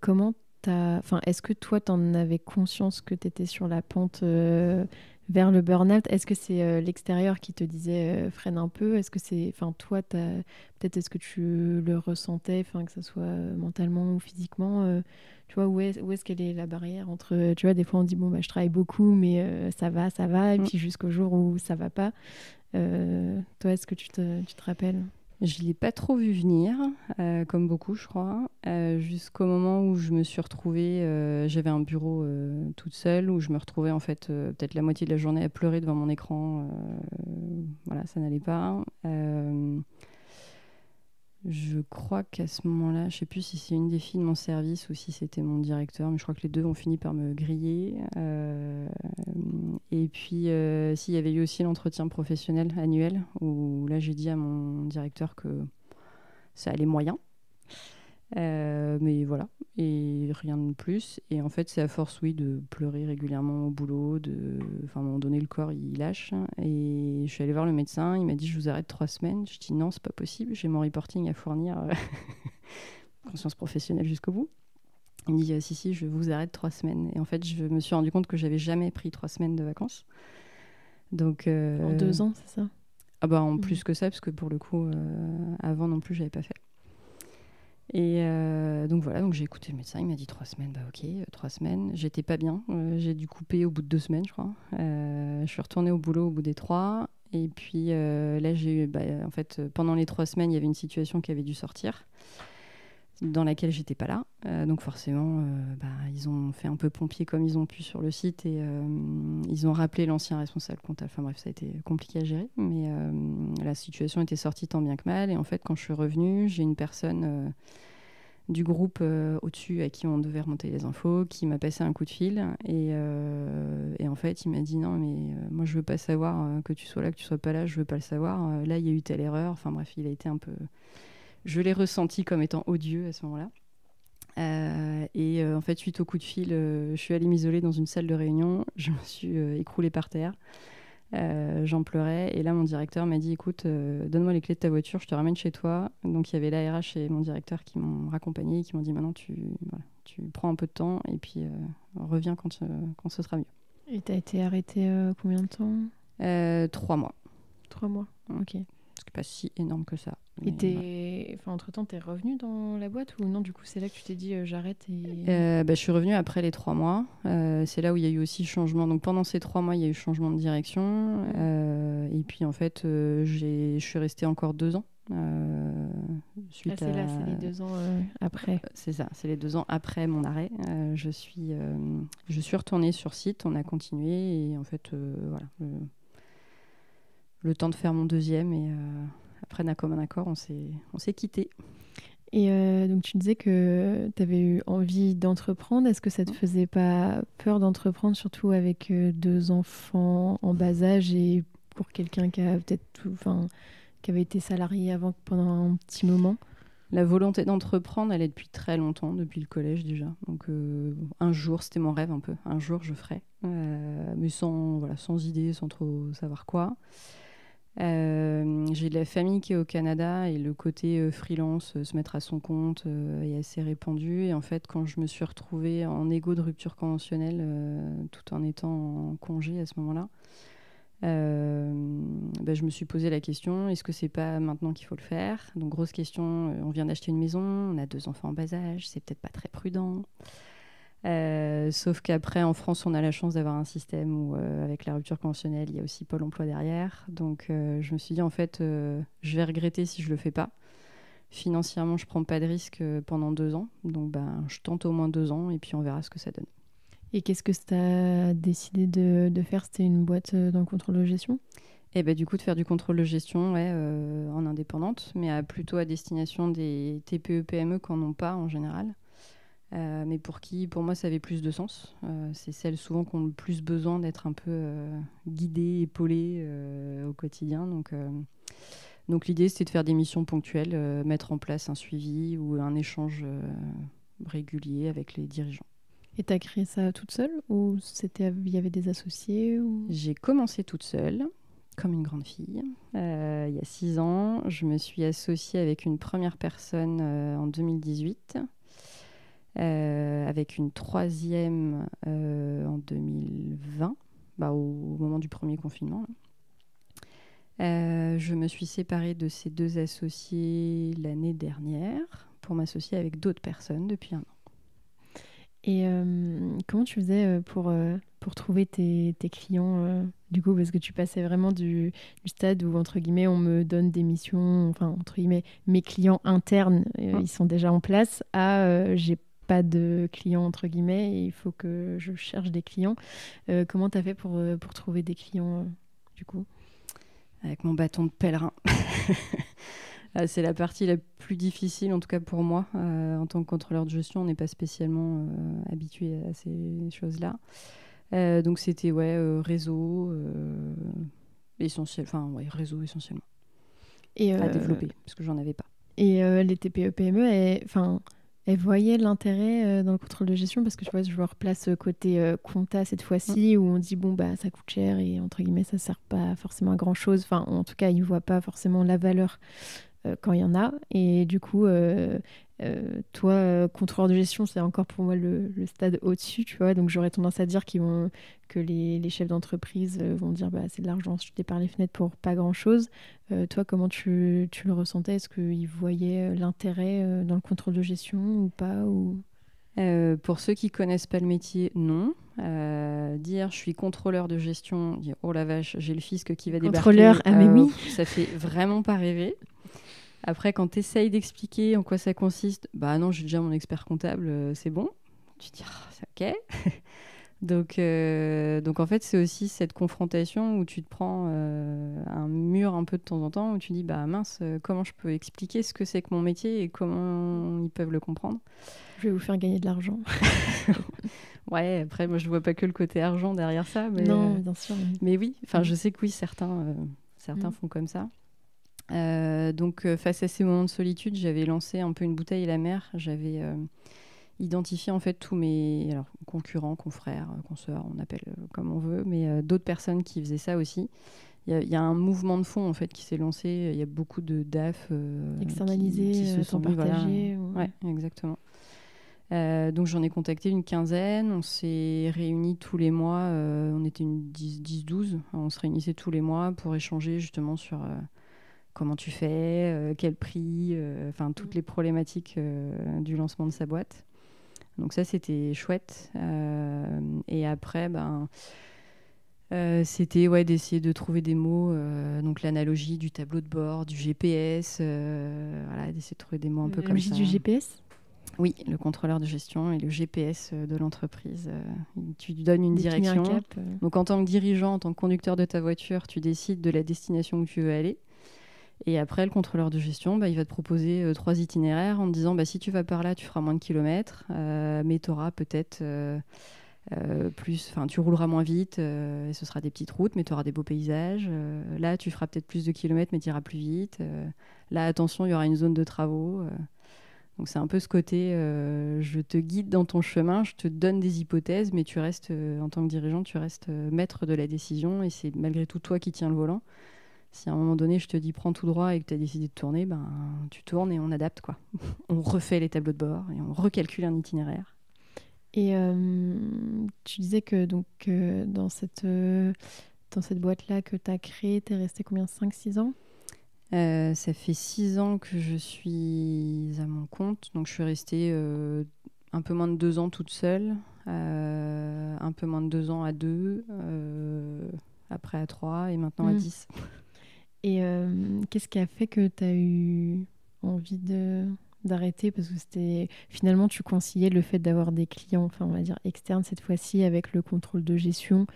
Comment enfin, est-ce que toi, tu en avais conscience que tu étais sur la pente vers le burn-out? Est-ce que c'est l'extérieur qui te disait freine un peu? Est-ce que c'est, enfin, toi, peut-être est-ce que tu le ressentais, enfin, que ce soit mentalement ou physiquement tu vois, où est-ce qu'elle est la barrière entre, tu vois, des fois on dit, bon, bah, je travaille beaucoup, mais ça va, et Mm. puis jusqu'au jour où ça va pas. Toi, est-ce que tu te rappelles? Je ne l'ai pas trop vu venir, comme beaucoup, je crois, jusqu'au moment où je me suis retrouvée. J'avais un bureau toute seule où je me retrouvais en fait peut-être la moitié de la journée à pleurer devant mon écran. Voilà, ça n'allait pas. Je crois qu'à ce moment-là, je ne sais plus si c'est une des filles de mon service ou si c'était mon directeur, mais je crois que les deux ont fini par me griller. Et puis, s'il y avait eu aussi l'entretien professionnel annuel, où là, j'ai dit à mon directeur que ça allait moyen. Mais voilà, et rien de plus. Et en fait, c'est à force, oui, de pleurer régulièrement au boulot. Enfin, à un moment donné, le corps, il lâche. Et je suis allée voir le médecin. Il m'a dit, je vous arrête 3 semaines. Je dis, non, c'est pas possible. J'ai mon reporting à fournir. Conscience professionnelle jusqu'au bout. Il me dit, si, je vous arrête 3 semaines. Et en fait, je me suis rendu compte que j'avais jamais pris 3 semaines de vacances. Donc, En 2 ans, c'est ça? ah bah, en plus que ça, parce que pour le coup, avant non plus, j'avais pas fait. Et donc voilà, donc j'ai écouté le médecin, il m'a dit 3 semaines, bah ok, 3 semaines. J'étais pas bien, j'ai dû couper au bout de 2 semaines, je crois. Je suis retournée au boulot au bout des 3. Et puis là, j'ai eu, en fait, pendant les 3 semaines, il y avait une situation qui avait dû sortir, dans laquelle j'étais pas là. Donc forcément, ils ont fait un peu pompier comme ils ont pu sur le site et ils ont rappelé l'ancien responsable comptable. Enfin bref, ça a été compliqué à gérer, mais la situation était sortie tant bien que mal. Et en fait, quand je suis revenue, j'ai une personne du groupe au-dessus à qui on devait remonter les infos qui m'a passé un coup de fil et en fait, il m'a dit non, mais moi je veux pas savoir que tu sois là, que tu sois pas là, je veux pas le savoir. Là, il y a eu telle erreur. Enfin bref, il a été un peu... Je l'ai ressenti comme étant odieux à ce moment-là. En fait, suite au coup de fil, je suis allée m'isoler dans une salle de réunion. Je me suis écroulée par terre. J'en pleurais. Et là, mon directeur m'a dit, écoute, donne-moi les clés de ta voiture, je te ramène chez toi. Donc, il y avait l'ARH et mon directeur qui m'ont raccompagné et qui m'ont dit, maintenant, tu prends un peu de temps et puis reviens quand ce sera mieux. Et t'as été arrêtée combien de temps? 3 mois. 3 mois, ok. Ce qui n'est pas si énorme que ça. Et enfin, entre-temps, t'es revenue dans la boîte ou non? Du coup, c'est là que tu t'es dit j'arrête et... Je suis revenue après les 3 mois. C'est là où il y a eu aussi changement. Donc pendant ces 3 mois, il y a eu changement de direction. Et puis en fait, je suis restée encore 2 ans. c'est là, c'est les 2 ans après. C'est ça, c'est les 2 ans après mon arrêt. Je suis retournée sur site, on a continué. Et en fait, voilà, le temps de faire mon deuxième. Et après, d'un commun accord, on s'est quittés. Et donc tu disais que tu avais eu envie d'entreprendre. Est-ce que ça te faisait pas peur d'entreprendre, surtout avec 2 enfants en bas âge et pour quelqu'un qui a peut-être qui avait été salarié avant pendant un petit moment? La volonté d'entreprendre, elle est depuis très longtemps, depuis le collège déjà. Donc un jour, c'était mon rêve un peu. Un jour, je ferai, mais sans idée, sans trop savoir quoi. J'ai de la famille qui est au Canada et le côté freelance, se mettre à son compte est assez répandu. Et en fait, quand je me suis retrouvée en égo de rupture conventionnelle, tout en étant en congé à ce moment-là, je me suis posé la question, est-ce que c'est pas maintenant qu'il faut le faire? Donc grosse question, on vient d'acheter une maison, on a 2 enfants en bas âge, c'est peut-être pas très prudent. Sauf qu'après, en France, on a la chance d'avoir un système où, avec la rupture conventionnelle, il y a aussi Pôle emploi derrière. Donc, je me suis dit, en fait, je vais regretter si je le fais pas. Financièrement, je prends pas de risque pendant 2 ans. Donc, je tente au moins 2 ans et puis on verra ce que ça donne. Et qu'est-ce que tu as décidé de faire? C'était une boîte dans le contrôle de gestion? Et du coup, de faire du contrôle de gestion en indépendante, mais plutôt à destination des TPE-PME qui n'en ont pas en général. Mais pour moi, ça avait plus de sens. C'est celles souvent qui ont le plus besoin d'être un peu guidées, épaulées au quotidien. Donc l'idée, c'était de faire des missions ponctuelles, mettre en place un suivi ou un échange régulier avec les dirigeants. Et tu as créé ça toute seule ou il y avait des associés ou... J'ai commencé toute seule. comme une grande fille. Il y a 6 ans, je me suis associée avec une première personne en 2018, avec une troisième en 2020, au moment du premier confinement. Je me suis séparée de ces 2 associés l'année dernière pour m'associer avec d'autres personnes depuis 1 an. Et comment tu faisais pour trouver tes clients du coup, parce que tu passais vraiment du stade où, entre guillemets, on me donne des missions, enfin, entre guillemets, mes clients internes, ils sont déjà en place, à j'ai pas de clients, entre guillemets, et il faut que je cherche des clients. Comment tu as fait pour trouver des clients, du coup? Avec mon bâton de pèlerin. C'est la partie la plus difficile, en tout cas pour moi. En tant que contrôleur de gestion, on n'est pas spécialement habitué à ces choses-là. Donc c'était réseau réseau essentiellement. Et, à développer, parce que j'en avais pas. Et les TPE-PME, elles voyaient l'intérêt dans le contrôle de gestion, parce que je me replace côté compta cette fois-ci, où on dit ça coûte cher et entre guillemets ça sert pas forcément à grand-chose. Enfin, en tout cas, ils voient pas forcément la valeur quand il y en a. Et du coup, toi, contrôleur de gestion, c'est encore pour moi le stade au-dessus, tu vois. Donc j'aurais tendance à dire que les chefs d'entreprise vont dire c'est de l'argent jeté par les fenêtres pour pas grand-chose. Toi, comment tu le ressentais? Est-ce qu'ils voyaient l'intérêt dans le contrôle de gestion ou pas Pour ceux qui connaissent pas le métier, non. Dire je suis contrôleur de gestion, dire oh la vache, j'ai le fisc qui va débarquer. Contrôleur, mais oui. Ça fait vraiment pas rêver. Après, quand tu essayes d'expliquer en quoi ça consiste, non, j'ai déjà mon expert comptable, c'est bon. Tu te dis, c'est ok. Donc en fait, c'est aussi cette confrontation où tu te prends un mur un peu de temps en temps, où tu dis, mince, comment je peux expliquer ce que c'est que mon métier et comment ils peuvent le comprendre. Je vais vous faire gagner de l'argent. Ouais, après, moi, je vois pas que le côté argent derrière ça. Mais, non, bien sûr. Mais oui, je sais que oui, certains font comme ça. Donc face à ces moments de solitude, j'avais lancé un peu une bouteille à la mer. J'avais identifié en fait tous mes concurrents, confrères, consoeurs, on appelle comme on veut, mais d'autres personnes qui faisaient ça aussi. Il y a un mouvement de fond en fait qui s'est lancé. Il y a beaucoup de DAF externalisés, qui se sont partagés. Ouais, exactement. Donc j'en ai contacté une quinzaine. On s'est réunis tous les mois. On était une 10-12. On se réunissait tous les mois pour échanger justement sur comment tu fais, quel prix, toutes les problématiques du lancement de sa boîte. Donc ça, c'était chouette. Et après, c'était d'essayer de trouver des mots. Donc l'analogie du tableau de bord, du GPS, d'essayer de trouver des mots un peu comme ça. Du GPS ? Oui, le contrôleur de gestion et le GPS de l'entreprise. Tu lui donnes une direction. Un cap, Donc en tant que dirigeant, en tant que conducteur de ta voiture, tu décides de la destination où tu veux aller. Et après, le contrôleur de gestion, il va te proposer 3 itinéraires en te disant si tu vas par là, tu feras moins de kilomètres, mais tu auras peut-être plus, tu rouleras moins vite, et ce sera des petites routes, mais tu auras des beaux paysages. Là, tu feras peut-être plus de kilomètres, mais tu iras plus vite. Là, attention, il y aura une zone de travaux. Donc, c'est un peu ce côté, je te guide dans ton chemin, je te donne des hypothèses, mais tu restes, en tant que dirigeant, tu restes maître de la décision, et c'est malgré tout toi qui tiens le volant. Si à un moment donné, je te dis prends tout droit et que tu as décidé de tourner, tu tournes et on adapte, quoi. On refait les tableaux de bord et on recalcule un itinéraire. Et tu disais que dans cette boîte-là que tu as créée, tu es resté combien, 5-6 ans ? Ça fait 6 ans que je suis à mon compte. Donc je suis restée un peu moins de 2 ans toute seule, un peu moins de 2 ans à 2, après à 3 et maintenant à 10. Et qu'est-ce qui a fait que tu as eu envie d'arrêter? Parce que finalement, tu conciliais le fait d'avoir des clients, on va dire externes cette fois-ci, avec le contrôle de gestion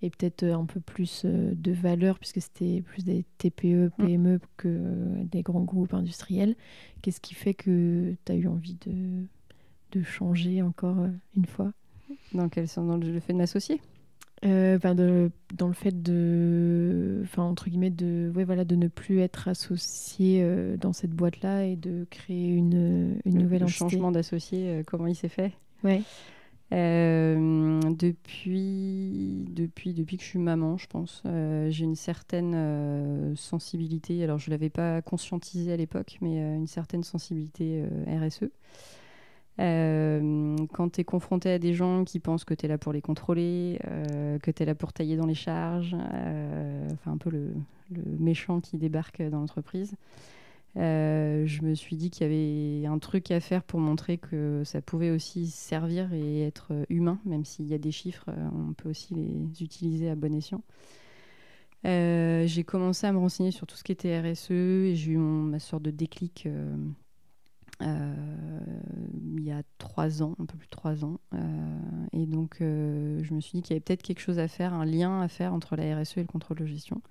et peut-être un peu plus de valeur, puisque c'était plus des TPE, PME que des grands groupes industriels. Qu'est-ce qui fait que tu as eu envie de changer encore une fois? Dans quel sens? Dans le fait de m'associer? Dans le fait entre guillemets de ne plus être associé dans cette boîte-là et de créer une nouvelle entité. Le changement d'associé, comment il s'est fait? Ouais. Depuis que je suis maman, je pense, j'ai une certaine sensibilité. Alors, je ne l'avais pas conscientisé à l'époque, mais une certaine sensibilité RSE. Quand tu es confronté à des gens qui pensent que tu es là pour les contrôler, que tu es là pour tailler dans les charges, enfin un peu le méchant qui débarque dans l'entreprise, je me suis dit qu'il y avait un truc à faire pour montrer que ça pouvait aussi servir et être humain, même s'il y a des chiffres, on peut aussi les utiliser à bon escient. J'ai commencé à me renseigner sur tout ce qui était RSE et j'ai eu ma sorte de déclic il y a 3 ans, un peu plus de 3 ans. Et donc, je me suis dit qu'il y avait peut-être quelque chose à faire, un lien à faire entre la RSE et le contrôle de gestion.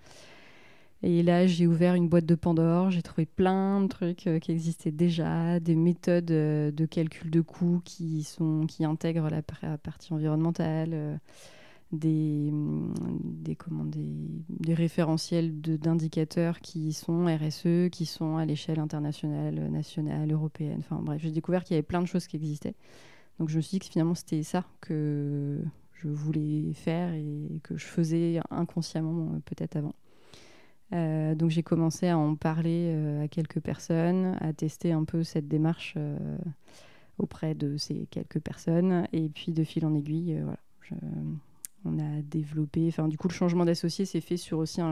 Et là, j'ai ouvert une boîte de Pandore, j'ai trouvé plein de trucs qui existaient déjà, des méthodes de calcul de coûts qui intègrent la partie environnementale, des référentiels d'indicateurs qui sont RSE, qui sont à l'échelle internationale, nationale, européenne. Enfin bref, j'ai découvert qu'il y avait plein de choses qui existaient. Donc je me suis dit que finalement, c'était ça que je voulais faire et que je faisais inconsciemment peut-être avant. Donc j'ai commencé à en parler à quelques personnes, à tester un peu cette démarche auprès de ces quelques personnes. Et puis de fil en aiguille, voilà, on a développé... Enfin, du coup, le changement d'associé s'est fait sur aussi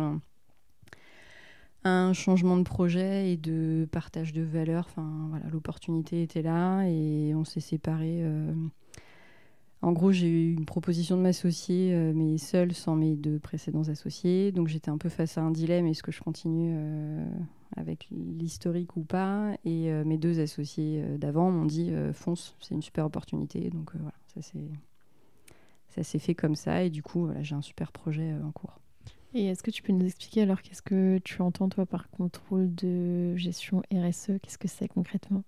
un changement de projet et de partage de valeurs. Enfin, voilà, l'opportunité était là et on s'est séparés. En gros, j'ai eu une proposition de m'associer, mais seule, sans mes 2 précédents associés. Donc, j'étais un peu face à un dilemme. Est-ce que je continue avec l'historique ou pas? Et mes 2 associés d'avant m'ont dit fonce, c'est une super opportunité. Donc, voilà, ça s'est fait comme ça. Et du coup, voilà, j'ai un super projet en cours. Et est-ce que tu peux nous expliquer alors qu'est-ce que tu entends toi par contrôle de gestion RSE? Qu'est-ce que c'est concrètement?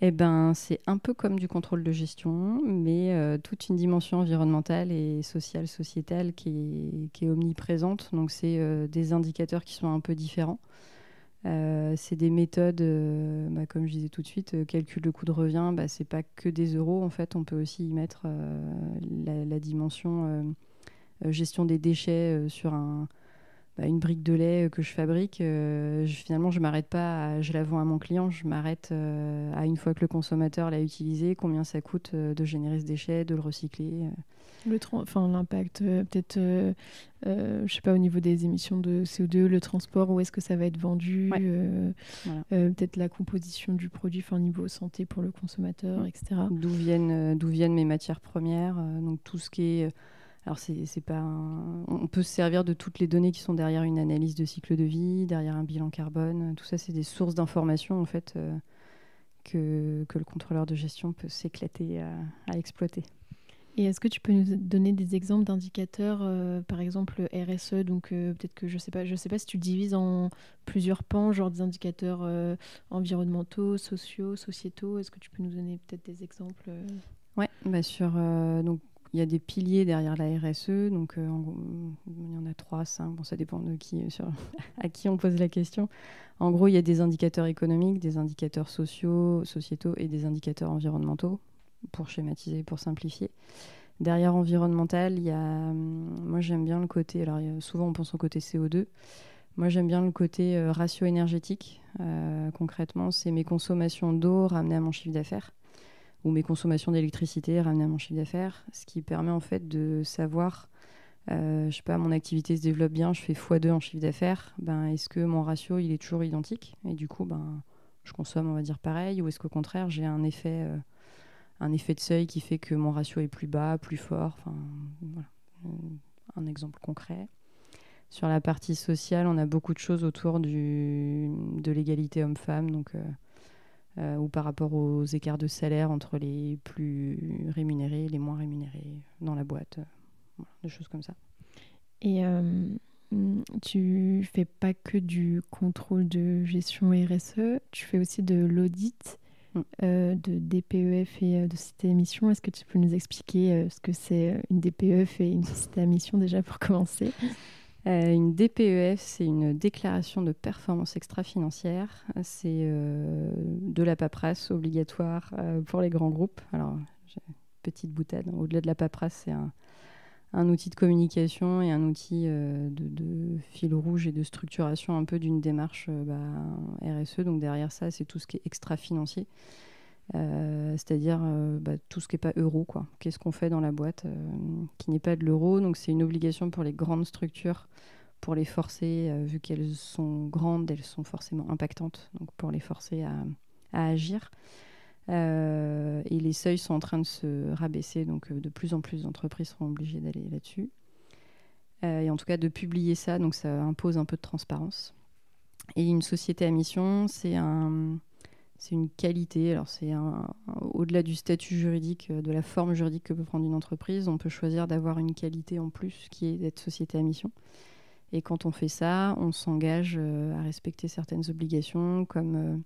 Eh ben, c'est un peu comme du contrôle de gestion, mais toute une dimension environnementale et sociale, sociétale qui est omniprésente. Donc, c'est des indicateurs qui sont un peu différents. C'est des méthodes, comme je disais tout de suite, calcul de coût de revient, c'est pas que des euros. En fait, on peut aussi y mettre la dimension gestion des déchets sur une brique de lait que je fabrique. Finalement, je m'arrête pas, je la vends à mon client, je m'arrête à une fois que le consommateur l'a utilisé, combien ça coûte de générer ce déchet, de le recycler. L'impact, peut-être, je sais pas, au niveau des émissions de CO2, le transport, où est-ce que ça va être vendu, Voilà. peut-être la composition du produit, enfin, niveau santé pour le consommateur, etc. D'où viennent mes matières premières, donc tout ce qui est... Alors, c'est pas on peut se servir de toutes les données qui sont derrière une analyse de cycle de vie, derrière un bilan carbone. Tout ça, c'est des sources d'informations, en fait, que le contrôleur de gestion peut s'éclater à exploiter. Et est-ce que tu peux nous donner des exemples d'indicateurs, par exemple RSE, donc peut-être que je sais pas si tu divises en plusieurs pans, genre des indicateurs environnementaux, sociaux, sociétaux. Est-ce que tu peux nous donner peut-être des exemples Ouais, donc il y a des piliers derrière la RSE, donc en gros, il y en a 3, 5, bon, ça dépend de à qui on pose la question. En gros, il y a des indicateurs économiques, des indicateurs sociétaux et des indicateurs environnementaux, pour schématiser, pour simplifier. Derrière environnemental, moi j'aime bien le côté, alors souvent on pense au côté CO2, moi j'aime bien le côté ratio énergétique. Concrètement, c'est mes consommations d'eau ramenées à mon chiffre d'affaires, ou mes consommations d'électricité ramenées à mon chiffre d'affaires, ce qui permet en fait de savoir, je sais pas, mon activité se développe bien, je fais x2 en chiffre d'affaires, est-ce que mon ratio il est toujours identique et du coup je consomme, on va dire, pareil, ou est-ce qu'au contraire j'ai un effet de seuil qui fait que mon ratio est plus bas, plus fort, enfin voilà, un exemple concret. Sur la partie sociale, on a beaucoup de choses autour de l'égalité homme-femme, donc ou par rapport aux écarts de salaire entre les plus rémunérés et les moins rémunérés dans la boîte. Voilà, des choses comme ça. Et tu fais pas que du contrôle de gestion RSE, tu fais aussi de l'audit de DPEF et de société à mission. Est-ce que tu peux nous expliquer ce que c'est une DPEF et une société à mission déjà pour commencer? Une DPEF, c'est une déclaration de performance extra-financière. C'est de la paperasse obligatoire pour les grands groupes. Alors, petite boutade. Au-delà de la paperasse, c'est un outil de communication et un outil de fil rouge et de structuration un peu d'une démarche RSE. Donc derrière ça, c'est tout ce qui est extra-financier, c'est-à-dire tout ce qui n'est pas euro, quoi. Qu'est-ce qu'on fait dans la boîte qui n'est pas de l'euro. Donc c'est une obligation pour les grandes structures, pour les forcer, vu qu'elles sont grandes, elles sont forcément impactantes, donc pour les forcer à agir. Et les seuils sont en train de se rabaisser, donc de plus en plus d'entreprises seront obligées d'aller là-dessus. Et en tout cas de publier ça, donc ça impose un peu de transparence. Et une société à mission, c'est une qualité. Alors au-delà du statut juridique, de la forme juridique que peut prendre une entreprise, on peut choisir d'avoir une qualité en plus qui est d'être société à mission. Et quand on fait ça, on s'engage à respecter certaines obligations, comme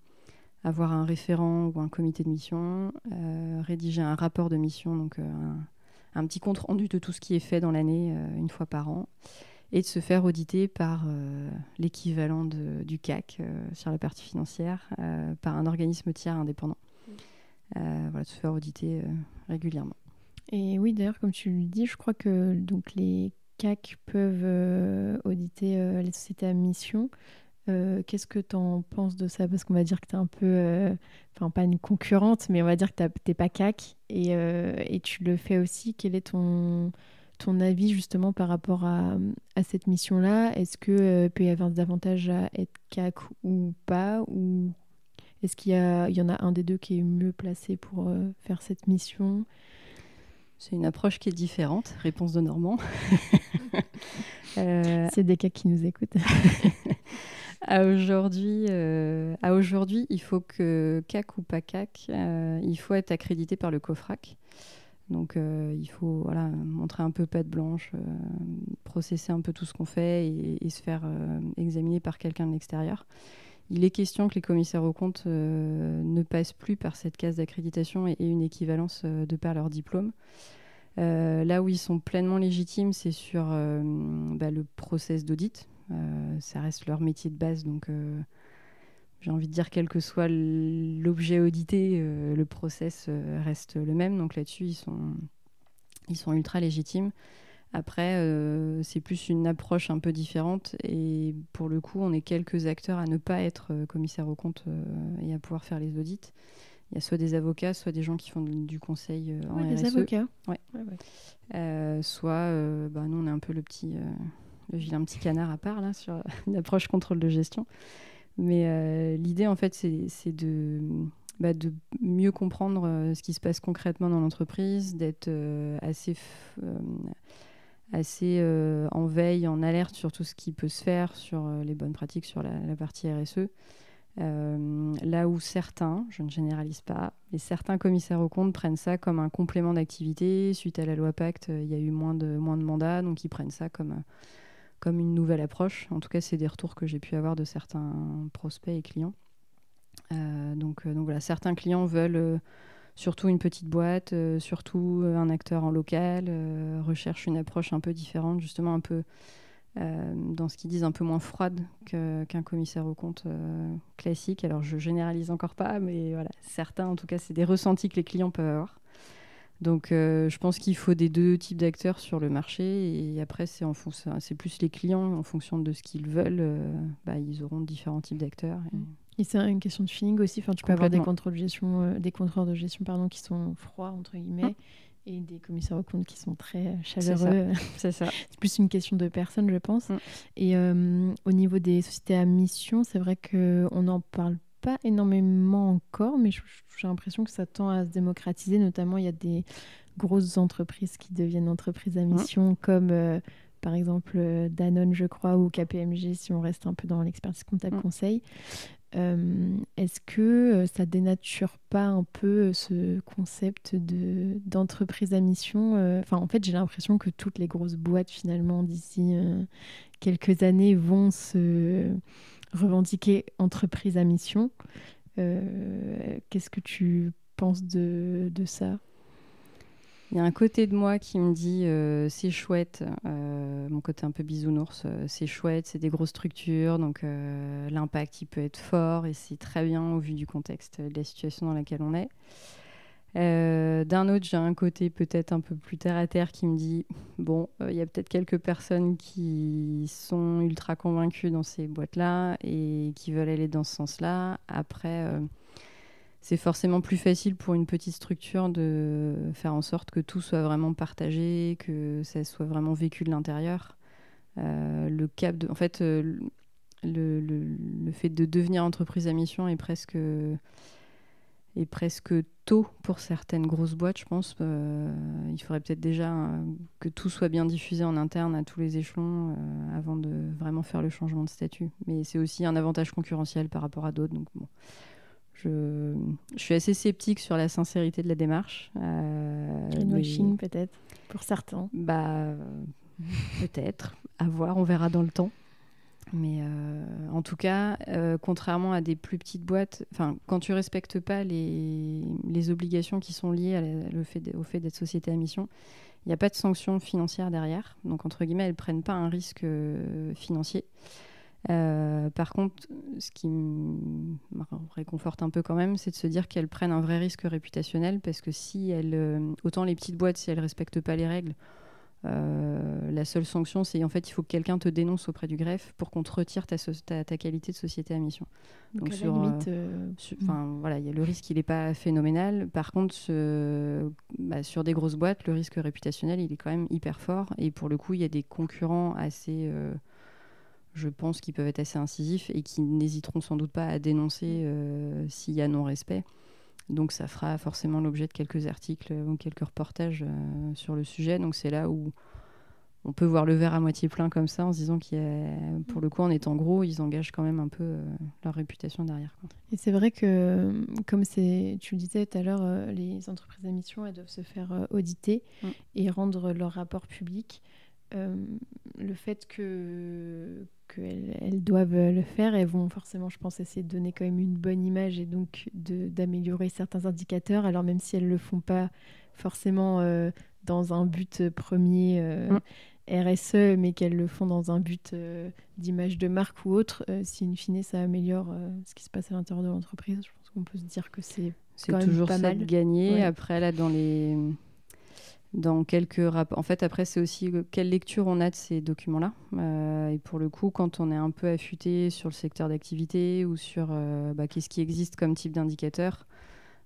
avoir un référent ou un comité de mission, rédiger un rapport de mission, donc un petit compte rendu de tout ce qui est fait dans l'année, une fois par an, et de se faire auditer par l'équivalent du CAC sur la partie financière, par un organisme tiers indépendant. Voilà, de se faire auditer régulièrement. Et oui, d'ailleurs, comme tu le dis, je crois que donc, les CAC peuvent auditer les sociétés à mission. Qu'est-ce que tu en penses de ça? Parce qu'on va dire que tu es un peu, enfin pas une concurrente, mais on va dire que tu n'es pas CAC et tu le fais aussi. Quel est ton avis justement par rapport à cette mission-là? Est-ce que peut y avoir des avantages à être CAC ou pas? Ou est-ce qu'il y en a un des deux qui est mieux placé pour faire cette mission? C'est une approche qui est différente. Réponse de Normand. C'est des CAC qui nous écoutent. À aujourd'hui, il faut que CAC ou pas CAC, il faut être accrédité par le COFRAC. Donc il faut montrer un peu patte blanche, processer un peu tout ce qu'on fait et se faire examiner par quelqu'un de l'extérieur. Il est question que les commissaires aux comptes ne passent plus par cette case d'accréditation et une équivalence de par leur diplôme. Là où ils sont pleinement légitimes, c'est sur le process d'audit. Ça reste leur métier de base, donc j'ai envie de dire quel que soit l'objet audité, le process reste le même. Donc là-dessus, ils sont ultra légitimes. Après, c'est plus une approche un peu différente et pour le coup, on est quelques acteurs à ne pas être commissaire aux comptes et à pouvoir faire les audits. Il y a soit des avocats, soit des gens qui font du conseil en RSE. Des avocats. Ouais. Soit, nous, on est un peu le vilain petit canard à part là, sur une approche contrôle de gestion. Mais l'idée, en fait, c'est de mieux comprendre ce qui se passe concrètement dans l'entreprise, d'être assez en veille, en alerte sur tout ce qui peut se faire, sur les bonnes pratiques, sur la partie RSE. Là où certains, je ne généralise pas, mais certains commissaires aux comptes prennent ça comme un complément d'activité. Suite à la loi Pacte, il y a eu moins de mandats, donc ils prennent ça comme une nouvelle approche. En tout cas, c'est des retours que j'ai pu avoir de certains prospects et clients. Donc voilà, certains clients veulent surtout une petite boîte, surtout un acteur en local, recherchent une approche un peu différente, justement un peu dans ce qu'ils disent un peu moins froide qu'un commissaire aux comptes classique. Alors je généralise encore pas, mais voilà, certains, en tout cas, c'est des ressentis que les clients peuvent avoir. Donc je pense qu'il faut des deux types d'acteurs sur le marché et après c'est plus les clients en fonction de ce qu'ils veulent, ils auront différents types d'acteurs. Et c'est une question de feeling aussi. Enfin, tu peux avoir des contrôleurs de gestion qui sont froids entre guillemets et des commissaires aux comptes qui sont très chaleureux. C'est ça. C'est plus une question de personne, je pense. Et au niveau des sociétés à mission, c'est vrai qu'on n'en parle pas énormément encore, mais j'ai l'impression que ça tend à se démocratiser. Notamment, il y a des grosses entreprises qui deviennent entreprises à mission, comme par exemple Danone, je crois, ou KPMG, si on reste un peu dans l'expertise comptable conseil. Est-ce que ça dénature pas un peu ce concept d'entreprise à mission? En fait, j'ai l'impression que toutes les grosses boîtes, finalement, d'ici quelques années, vont se revendiquer entreprise à mission. Qu'est-ce que tu penses de ça? Il y a un côté de moi qui me dit c'est chouette, mon côté un peu bisounours, c'est chouette, c'est des grosses structures, donc l'impact il peut être fort et c'est très bien au vu du contexte de la situation dans laquelle on est. D'un autre, j'ai un côté peut-être un peu plus terre-à-terre qui me dit, bon, il y a peut-être quelques personnes qui sont ultra convaincues dans ces boîtes-là et qui veulent aller dans ce sens-là. Après, c'est forcément plus facile pour une petite structure de faire en sorte que tout soit vraiment partagé, que ça soit vraiment vécu de l'intérieur. En fait, le fait de devenir entreprise à mission est presque tôt pour certaines grosses boîtes, je pense. Il faudrait peut-être déjà que tout soit bien diffusé en interne à tous les échelons avant de vraiment faire le changement de statut. Mais c'est aussi un avantage concurrentiel par rapport à d'autres. Donc bon, je suis assez sceptique sur la sincérité de la démarche. Greenwashing peut-être, pour certains. Bah, peut-être. À voir, on verra dans le temps. Mais en tout cas, contrairement à des plus petites boîtes, quand tu respectes pas les obligations qui sont liées au fait d'être société à mission, il n'y a pas de sanctions financières derrière. Donc, entre guillemets, elles ne prennent pas un risque financier. Par contre, ce qui me réconforte un peu quand même, c'est de se dire qu'elles prennent un vrai risque réputationnel parce que autant les petites boîtes, si elles ne respectent pas les règles, la seule sanction, c'est en fait il faut que quelqu'un te dénonce auprès du greffe pour qu'on te retire ta qualité de société à mission. Donc à la limite, voilà, le risque il n'est pas phénoménal. Par contre, sur des grosses boîtes, le risque réputationnel il est quand même hyper fort. Et pour le coup, il y a des concurrents assez, je pense, qui peuvent être assez incisifs et qui n'hésiteront sans doute pas à dénoncer s'il y a non-respect. Donc ça fera forcément l'objet de quelques articles ou quelques reportages sur le sujet. Donc c'est là où on peut voir le verre à moitié plein comme ça en se disant pour le coup, en étant gros, ils engagent quand même un peu leur réputation derrière, quoi. Et c'est vrai que, comme tu le disais tout à l'heure, les entreprises à mission, elles doivent se faire auditer et rendre leur rapport public. Le fait qu'elles doivent le faire, elles vont forcément, je pense, essayer de donner quand même une bonne image et donc d'améliorer certains indicateurs. Alors même si elles ne le font pas forcément dans un but premier RSE, mais qu'elles le font dans un but d'image de marque ou autre, si in fine ça améliore ce qui se passe à l'intérieur de l'entreprise, je pense qu'on peut se dire que c'est quand même toujours pas ça mal de gagner. Ouais. Après, là, dans quelques rapports. En fait, après, c'est aussi quelle lecture on a de ces documents-là. Et pour le coup, quand on est un peu affûté sur le secteur d'activité ou sur qu'est-ce qui existe comme type d'indicateur,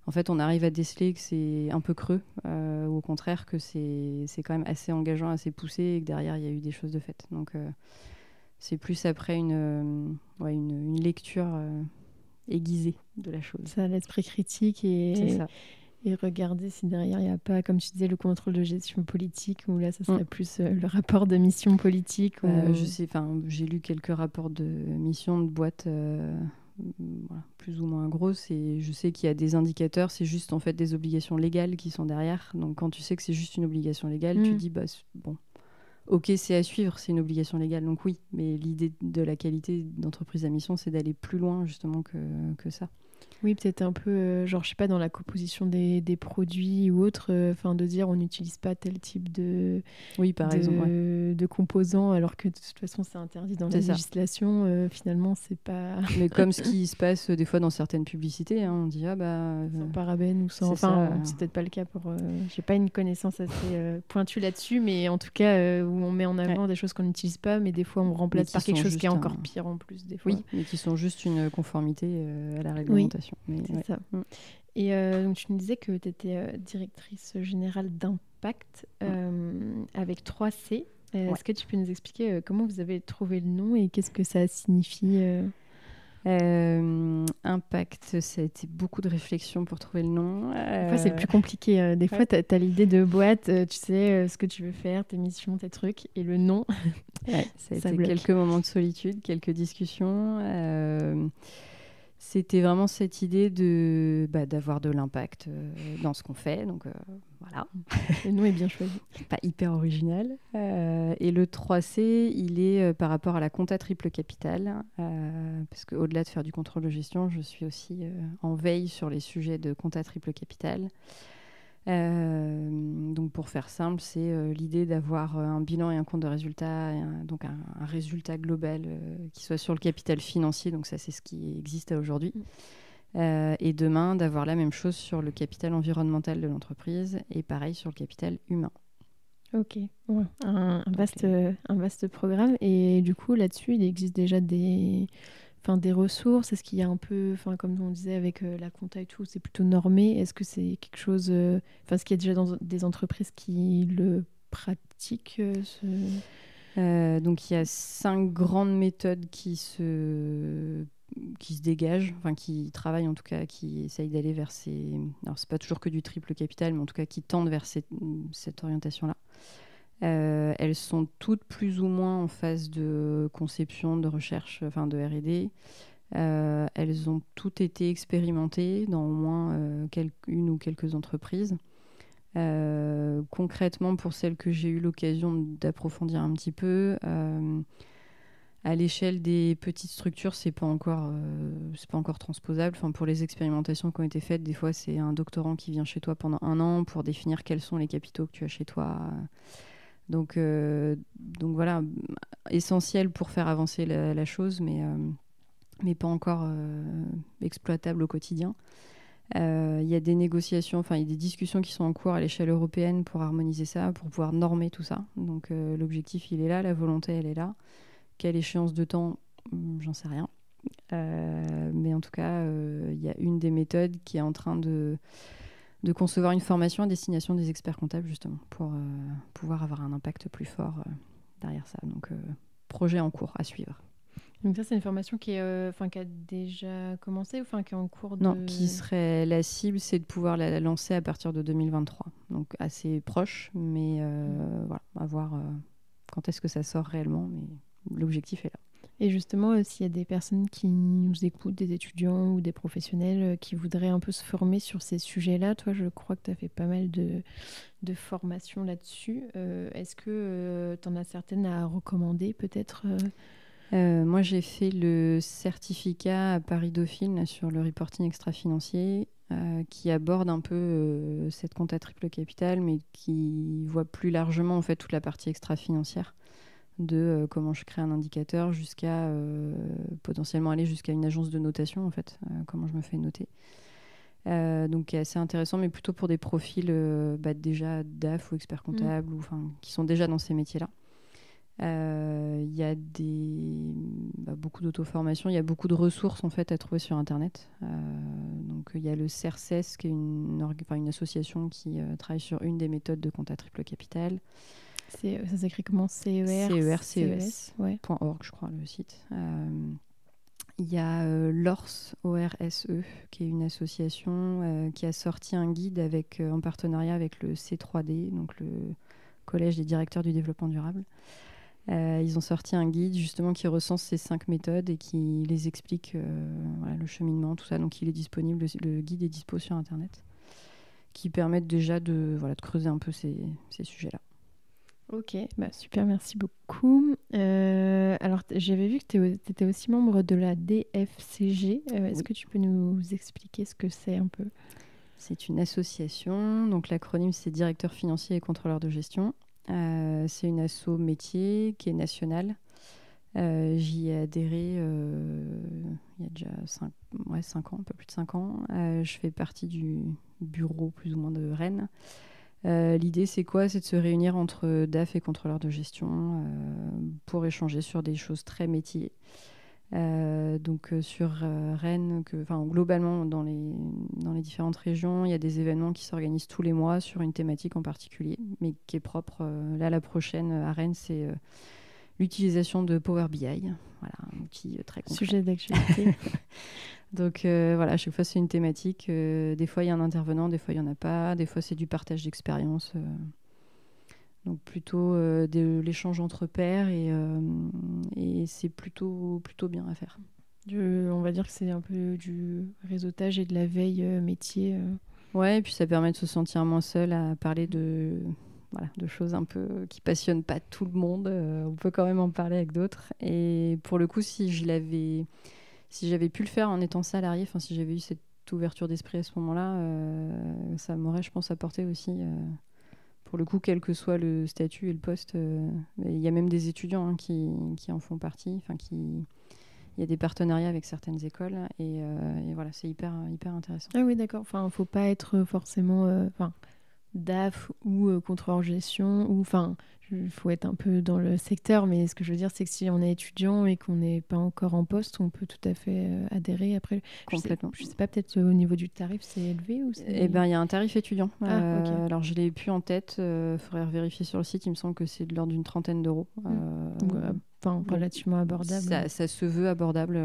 en fait, on arrive à déceler que c'est un peu creux ou au contraire que c'est quand même assez engageant, assez poussé et que derrière, il y a eu des choses de faites. Donc, c'est plus après une lecture aiguisée de la chose. Ça, l'esprit critique C'est ça. Et regarder si derrière, il n'y a pas, comme tu disais, le contrôle de gestion politique, où là, ça serait plus le rapport de mission politique. Je sais, j'ai lu quelques rapports de mission de boîtes plus ou moins grosses, et je sais qu'il y a des indicateurs, c'est juste en fait des obligations légales qui sont derrière. Donc quand tu sais que c'est juste une obligation légale, tu dis, bon, ok, c'est à suivre, c'est une obligation légale, donc oui, mais l'idée de la qualité d'entreprise à mission, c'est d'aller plus loin justement que ça. Oui, peut-être un peu, je sais pas, dans la composition des produits ou autre, de dire on n'utilise pas tel type de composants, alors que de toute façon c'est interdit dans la législation. Finalement, c'est pas. Mais comme ce qui se passe des fois dans certaines publicités, on dit sans parabènes ou sans. C'est peut-être pas le cas pour. J'ai pas une connaissance assez pointue là-dessus, mais en tout cas où on met en avant des choses qu'on n'utilise pas, mais des fois on remplace par quelque chose qui est encore pire en plus des fois. Oui, mais qui sont juste une conformité à la réglementation. C'est ça. Et donc, tu me disais que tu étais directrice générale d'Impact avec 3C. Est-ce que tu peux nous expliquer comment vous avez trouvé le nom et qu'est-ce que ça signifie Impact, ça a été beaucoup de réflexion pour trouver le nom. Des fois, c'est le plus compliqué. Des fois, tu as l'idée de boîte, tu sais ce que tu veux faire, tes missions, tes trucs, et le nom. Ça a été quelques moments de solitude, quelques discussions. C'était vraiment cette idée d'avoir de l'impact dans ce qu'on fait. Donc voilà. Le nom est bien choisi. Pas hyper original. Et le 3C, il est par rapport à la compta triple capital. Parce qu'au-delà de faire du contrôle de gestion, je suis aussi en veille sur les sujets de compta triple capital. Donc pour faire simple, c'est l'idée d'avoir un bilan et un compte de résultat, donc un résultat global qui soit sur le capital financier, donc ça c'est ce qui existe aujourd'hui, Et demain, d'avoir la même chose sur le capital environnemental de l'entreprise et pareil sur le capital humain. Ok, ouais. Un vaste programme. Et du coup, là-dessus, il existe déjà des ressources. Est-ce qu'il y a un peu, comme on disait avec la compta et tout, c'est plutôt normé. Est-ce que c'est quelque chose, est-ce qu'il y a déjà des entreprises qui le pratiquent Donc il y a 5 grandes méthodes qui se dégagent, enfin qui travaillent en tout cas, qui essayent d'aller vers ces... Alors c'est pas toujours que du triple capital, mais en tout cas qui tendent vers cette orientation-là. Elles sont toutes plus ou moins en phase de conception, de recherche, enfin de R&D. Elles ont toutes été expérimentées dans au moins une ou quelques entreprises. Concrètement, pour celles que j'ai eu l'occasion d'approfondir un petit peu, à l'échelle des petites structures, c'est pas encore transposable. Enfin, pour les expérimentations qui ont été faites, des fois, c'est un doctorant qui vient chez toi pendant 1 an pour définir quels sont les capitaux que tu as chez toi. Donc voilà, essentiel pour faire avancer la chose, mais pas encore exploitable au quotidien. Il y a des négociations, enfin il y a des discussions qui sont en cours à l'échelle européenne pour harmoniser ça, pour pouvoir normer tout ça. Donc l'objectif il est là, la volonté elle est là. Quelle échéance de temps, j'en sais rien. Mais en tout cas, il y a une des méthodes qui est en train de concevoir une formation à destination des experts comptables justement pour pouvoir avoir un impact plus fort derrière ça. Donc projet en cours à suivre. Donc ça, c'est une formation qui a déjà commencé ou qui est en cours de... Non, qui serait la cible, c'est de pouvoir la lancer à partir de 2023. Donc assez proche, mais voilà, à voir quand est-ce que ça sort réellement, mais l'objectif est là. Et justement, s'il y a des personnes qui nous écoutent, des étudiants ou des professionnels qui voudraient un peu se former sur ces sujets-là, toi, je crois que tu as fait pas mal de formations là-dessus. Est-ce que tu en as certaines à recommander peut-être Moi, j'ai fait le certificat à Paris-Dauphine sur le reporting extra-financier qui aborde un peu cette compta triple capital, mais qui voit plus largement en fait toute la partie extra-financière de comment je crée un indicateur jusqu'à potentiellement aller jusqu'à une agence de notation en fait, comment je me fais noter. Donc qui est assez intéressant, mais plutôt pour des profils déjà DAF ou experts comptables ou qui sont déjà dans ces métiers-là. Il y a beaucoup d'auto-formation, il y a beaucoup de ressources en fait à trouver sur Internet. Donc il y a le CERCES qui est une association qui travaille sur une des méthodes de compta triple capital. Ça s'écrit comment? CERCES.org, je crois, le site. Il y a l'ORSE, ORSE, qui est une association qui a sorti un guide en partenariat avec le C3D, donc le Collège des directeurs du développement durable. Ils ont sorti un guide justement qui recense ces 5 méthodes et qui les explique le cheminement, tout ça. Donc il est disponible, le guide est dispo sur Internet, qui permettent déjà de creuser un peu ces sujets-là. Ok, super, merci beaucoup. Alors, j'avais vu que tu étais aussi membre de la DFCG. Est-ce que tu peux nous expliquer ce que c'est un peu? C'est une association, donc l'acronyme c'est Directeur financier et contrôleur de gestion. C'est une asso métier qui est nationale. J'y ai adhéré il y a déjà 5 ans, un peu plus de 5 ans. Je fais partie du bureau plus ou moins de Rennes. L'idée, c'est quoi? C'est de se réunir entre DAF et contrôleurs de gestion pour échanger sur des choses très métiers. Donc sur Rennes, globalement dans les différentes régions, il y a des événements qui s'organisent tous les mois sur une thématique en particulier, mais qui est propre. Là, la prochaine à Rennes, c'est l'utilisation de Power BI. Voilà, un outil très concret. Sujet d'actualité. Donc à chaque fois c'est une thématique. Des fois il y a un intervenant, des fois il n'y en a pas. Des fois c'est du partage d'expérience. Donc plutôt de l'échange entre pairs et c'est plutôt bien à faire. On va dire que c'est un peu du réseautage et de la veille métier. Ouais, et puis ça permet de se sentir moins seul à parler de choses un peu qui passionnent pas tout le monde. On peut quand même en parler avec d'autres. Et pour le coup, si j'avais pu le faire en étant salarié, si j'avais eu cette ouverture d'esprit à ce moment-là, ça m'aurait, je pense, apporté aussi, pour le coup, quel que soit le statut et le poste. Il y a même des étudiants qui en font partie, il y a des partenariats avec certaines écoles et voilà, c'est hyper intéressant. Ah oui, d'accord. Enfin, faut pas être forcément DAF ou contrôleur de gestion. Il faut être un peu dans le secteur. Mais ce que je veux dire, c'est que si on est étudiant et qu'on n'est pas encore en poste, on peut tout à fait adhérer. Après, Complètement. Je sais pas, peut-être au niveau du tarif, c'est élevé ou c'est... Eh ben, il y a un tarif étudiant. Ok. Alors, je l'ai plus en tête. Faudrait vérifier sur le site. Il me semble que c'est de l'ordre d'une 30aine d'euros. Relativement abordable. Ça se veut abordable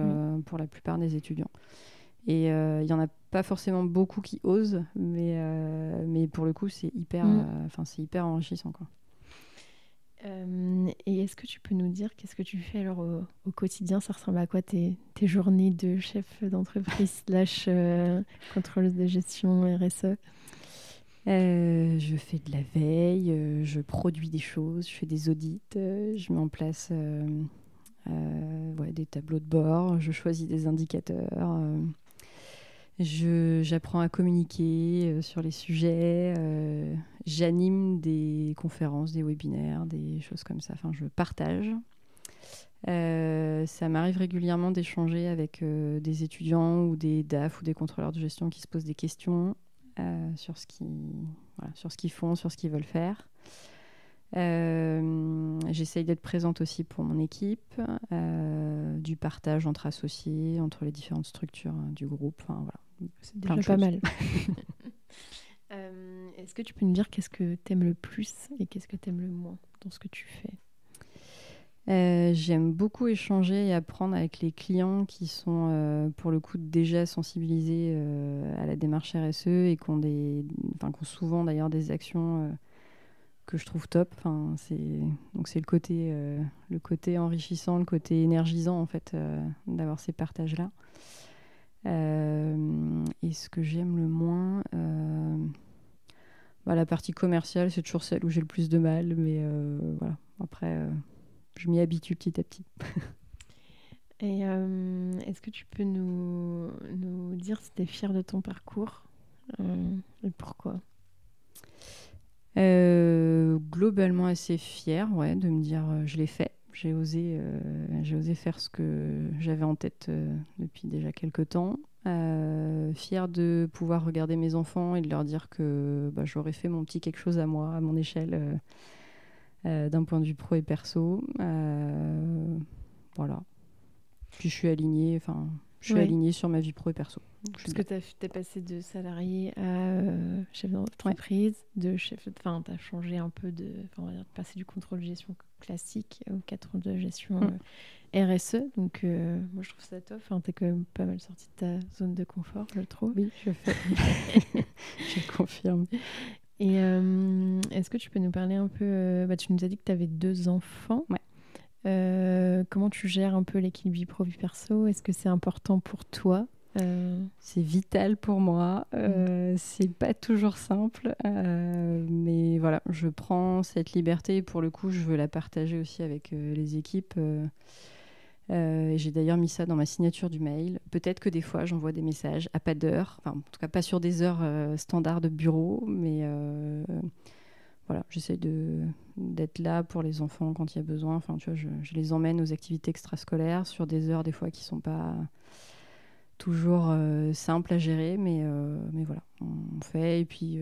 pour la plupart des étudiants. Et il n'y en a pas forcément beaucoup qui osent, mais pour le coup, c'est hyper enrichissant, quoi. Et est-ce que tu peux nous dire qu'est-ce que tu fais alors au quotidien? Ça ressemble à quoi tes journées de chef d'entreprise / contrôleuse de gestion RSE? Je fais de la veille, je produis des choses, je fais des audits, je mets en place des tableaux de bord, je choisis des indicateurs, j'apprends à communiquer sur les sujets, j'anime des conférences, des webinaires, des choses comme ça. Enfin, je partage. Ça m'arrive régulièrement d'échanger avec des étudiants ou des DAF ou des contrôleurs de gestion qui se posent des questions sur ce qu'ils font, sur ce qu'ils veulent faire. J'essaye d'être présente aussi pour mon équipe, du partage entre associés, entre les différentes structures du groupe. Enfin, voilà. C'est déjà pas mal. Est-ce que tu peux nous dire qu'est-ce que tu aimes le plus et qu'est-ce que tu aimes le moins dans ce que tu fais? J'aime beaucoup échanger et apprendre avec les clients qui sont pour le coup déjà sensibilisés à la démarche RSE et qui ont souvent d'ailleurs des actions que je trouve top. Donc c'est le côté enrichissant, le côté énergisant en fait d'avoir ces partages-là. Et ce que j'aime le moins, la partie commerciale, c'est toujours celle où j'ai le plus de mal, mais voilà. Après, je m'y habitue petit à petit. Et est-ce que tu peux nous dire si tu es fière de ton parcours et pourquoi? Globalement assez fière de me dire je l'ai fait. J'ai osé faire ce que j'avais en tête depuis déjà quelques temps. Fière de pouvoir regarder mes enfants et de leur dire que j'aurais fait mon petit quelque chose à moi, à mon échelle, d'un point de vue pro et perso. Voilà. Puis je suis alignée sur ma vie pro et perso. Parce que tu es passé de salarié à chef d'entreprise, tu as changé un peu on va dire, passer du contrôle de gestion classique au contrôle de gestion RSE. Donc, moi, je trouve ça top. Tu es quand même pas mal sorti de ta zone de confort, je trouve. Oui, je confirme. Et est-ce que tu peux nous parler un peu... tu nous as dit que tu avais 2 enfants. Ouais. Comment tu gères un peu l'équilibre vie pro vie perso? Est-ce que c'est important pour toi? C'est vital pour moi. C'est pas toujours simple, mais voilà, je prends cette liberté. Pour le coup, je veux la partager aussi avec les équipes. J'ai d'ailleurs mis ça dans ma signature du mail. Peut-être que des fois, j'envoie des messages à pas d'heure, en tout cas pas sur des heures standards de bureau, mais voilà, j'essaie d'être là pour les enfants quand il y a besoin. Enfin, tu vois, je les emmène aux activités extrascolaires sur des heures des fois qui sont pas toujours simples à gérer, mais voilà, on fait. Et puis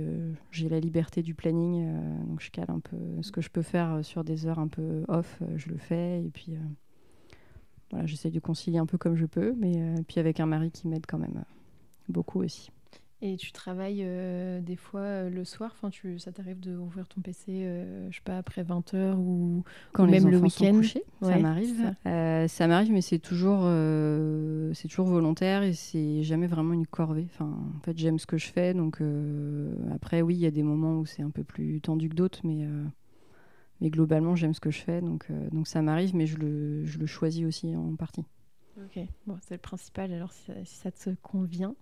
j'ai la liberté du planning, donc je cale un peu ce que je peux faire sur des heures un peu off, je le fais. Et puis voilà, j'essaie de concilier un peu comme je peux, mais puis avec un mari qui m'aide quand même beaucoup aussi. Et tu travailles des fois le soir, ça t'arrive d'ouvrir ton PC, je sais pas, après 20h ou même le week-end? Couchés, ça m'arrive. Ça m'arrive, mais c'est toujours volontaire et c'est jamais vraiment une corvée. En fait, j'aime ce que je fais, donc après, oui, il y a des moments où c'est un peu plus tendu que d'autres, mais globalement, j'aime ce que je fais, donc ça m'arrive, mais je le choisis aussi en partie. Ok, bon, c'est le principal alors si ça te convient.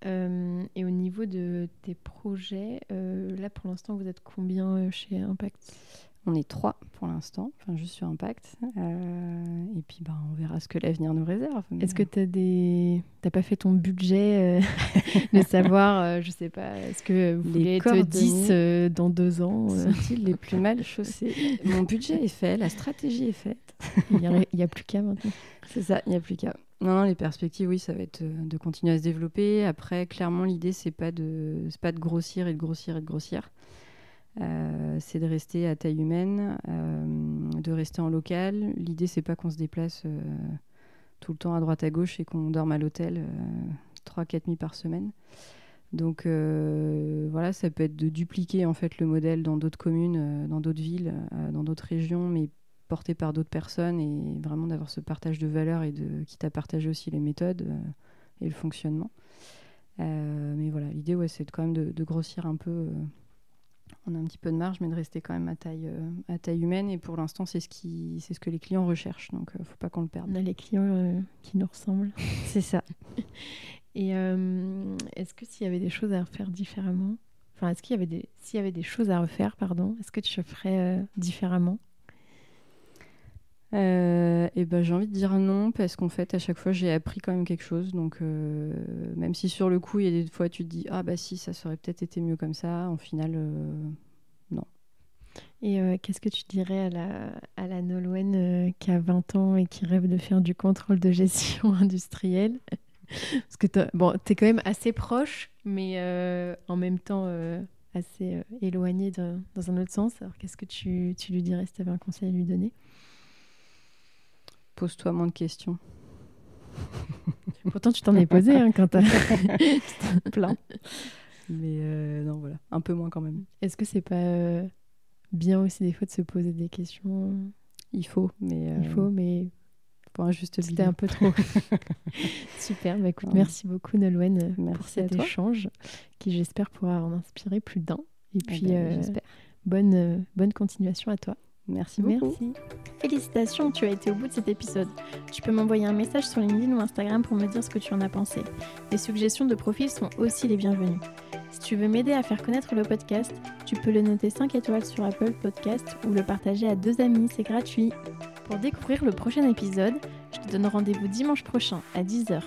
Et au niveau de tes projets, là pour l'instant vous êtes combien chez Impact? On est 3 pour l'instant, juste sur Impact. Et puis on verra ce que l'avenir nous réserve. Mais... Est-ce que t'as pas fait ton budget de savoir, je sais pas, est-ce que vous voulez être 10 dans 2 ans Sont-ils les plus mal chaussés? Mon budget est fait, la stratégie est faite. Il n'y a plus qu'à maintenant. C'est ça, il n'y a plus qu'à. Non, les perspectives, oui, ça va être de continuer à se développer. Après, clairement, l'idée, c'est pas de grossir et de grossir et de grossir. C'est de rester à taille humaine, de rester en local. L'idée, c'est pas qu'on se déplace tout le temps à droite à gauche et qu'on dorme à l'hôtel 3-4 nuits par semaine. Donc voilà, ça peut être de dupliquer en fait le modèle dans d'autres communes, dans d'autres villes, dans d'autres régions, mais porté par d'autres personnes, et vraiment d'avoir ce partage de valeurs et quitte à partager aussi les méthodes et le fonctionnement. Mais voilà, l'idée, c'est quand même de grossir un peu. On a un petit peu de marge, mais de rester quand même à taille humaine. Et pour l'instant, c'est ce que les clients recherchent. Donc, il ne faut pas qu'on le perde. On a les clients qui nous ressemblent. C'est ça. Et est-ce que s'il y avait des choses à refaire différemment, enfin, s'il y avait des choses à refaire, pardon, est-ce que tu ferais différemment? Et ben, j'ai envie de dire non, parce qu'en fait, à chaque fois, j'ai appris quand même quelque chose. Donc, même si sur le coup, il y a des fois, tu te dis, ah bah si, ça aurait peut-être été mieux comme ça, en final, non. Et qu'est-ce que tu dirais à la Nolwenn qui a 20 ans et qui rêve de faire du contrôle de gestion industrielle? Parce que t'es quand même assez proche, mais en même temps assez éloigné dans un autre sens. Alors, qu'est-ce que tu lui dirais si tu avais un conseil à lui donner? Pose-toi moins de questions. Pourtant, tu t'en es posé quand t'as plein. Mais non, voilà, un peu moins quand même. Est-ce que c'est pas bien aussi des fois de se poser des questions? Il faut, mais pour un juste milieu. C'était un peu trop. Super, bah écoute, merci beaucoup Nolwenn pour cet échange qui, j'espère, pourra en inspirer plus d'un. Et puis, j'espère. Bonne continuation à toi. Merci beaucoup. Merci. Félicitations, tu as été au bout de cet épisode. Tu peux m'envoyer un message sur LinkedIn ou Instagram pour me dire ce que tu en as pensé. Les suggestions de profils sont aussi les bienvenues. Si tu veux m'aider à faire connaître le podcast, tu peux le noter 5 étoiles sur Apple Podcast ou le partager à 2 amis, c'est gratuit. Pour découvrir le prochain épisode, je te donne rendez-vous dimanche prochain à 10h